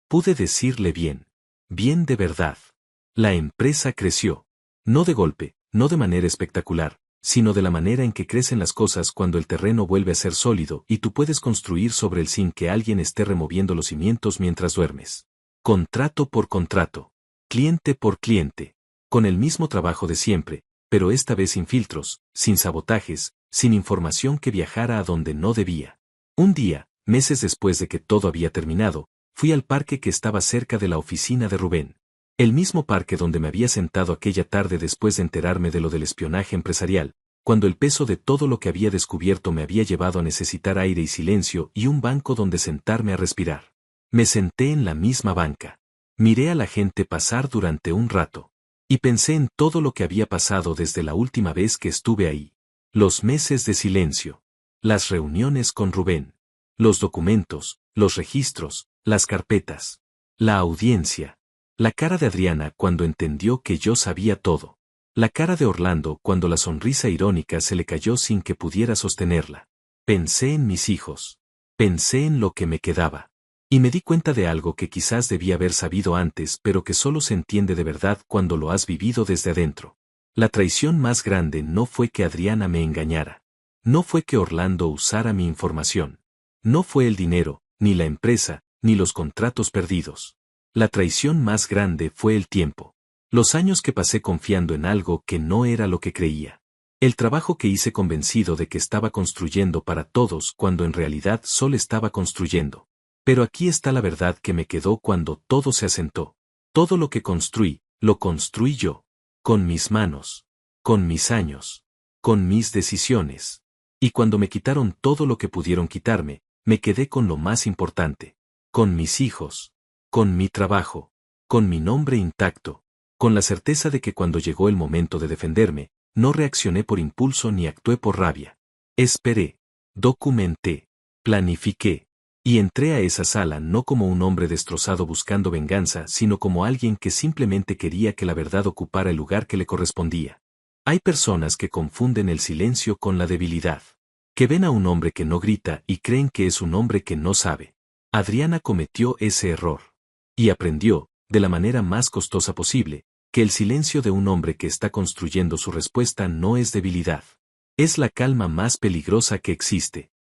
Pude decirle bien. Bien de verdad. La empresa creció. No de golpe, no de manera espectacular, sino de la manera en que crecen las cosas cuando el terreno vuelve a ser sólido y tú puedes construir sobre él sin que alguien esté removiendo los cimientos mientras duermes. Contrato por contrato. Cliente por cliente. Con el mismo trabajo de siempre, pero esta vez sin filtros, sin sabotajes, sin información que viajara a donde no debía. Un día, meses después de que todo había terminado, fui al parque que estaba cerca de la oficina de Rubén. El mismo parque donde me había sentado aquella tarde después de enterarme de lo del espionaje empresarial, cuando el peso de todo lo que había descubierto me había llevado a necesitar aire y silencio y un banco donde sentarme a respirar. Me senté en la misma banca. Miré a la gente pasar durante un rato. Y pensé en todo lo que había pasado desde la última vez que estuve ahí. Los meses de silencio. Las reuniones con Rubén. Los documentos, los registros, las carpetas. La audiencia. La cara de Adriana cuando entendió que yo sabía todo. La cara de Orlando cuando la sonrisa irónica se le cayó sin que pudiera sostenerla. Pensé en mis hijos. Pensé en lo que me quedaba. Y me di cuenta de algo que quizás debía haber sabido antes pero que solo se entiende de verdad cuando lo has vivido desde adentro. La traición más grande no fue que Adriana me engañara. No fue que Orlando usara mi información. No fue el dinero, ni la empresa, ni los contratos perdidos. La traición más grande fue el tiempo. Los años que pasé confiando en algo que no era lo que creía. El trabajo que hice convencido de que estaba construyendo para todos cuando en realidad solo estaba construyendo. Pero aquí está la verdad que me quedó cuando todo se asentó. Todo lo que construí, lo construí yo. Con mis manos. Con mis años. Con mis decisiones. Y cuando me quitaron todo lo que pudieron quitarme, me quedé con lo más importante. Con mis hijos. Con mi trabajo. Con mi nombre intacto. Con la certeza de que cuando llegó el momento de defenderme, no reaccioné por impulso ni actué por rabia. Esperé. Documenté. Planifiqué. Y entré a esa sala no como un hombre destrozado buscando venganza, sino como alguien que simplemente quería que la verdad ocupara el lugar que le correspondía. Hay personas que confunden el silencio con la debilidad. Que ven a un hombre que no grita y creen que es un hombre que no sabe. Adriana cometió ese error. Y aprendió, de la manera más costosa posible, que el silencio de un hombre que está construyendo su respuesta no es debilidad. Es la calma más peligrosa que existe.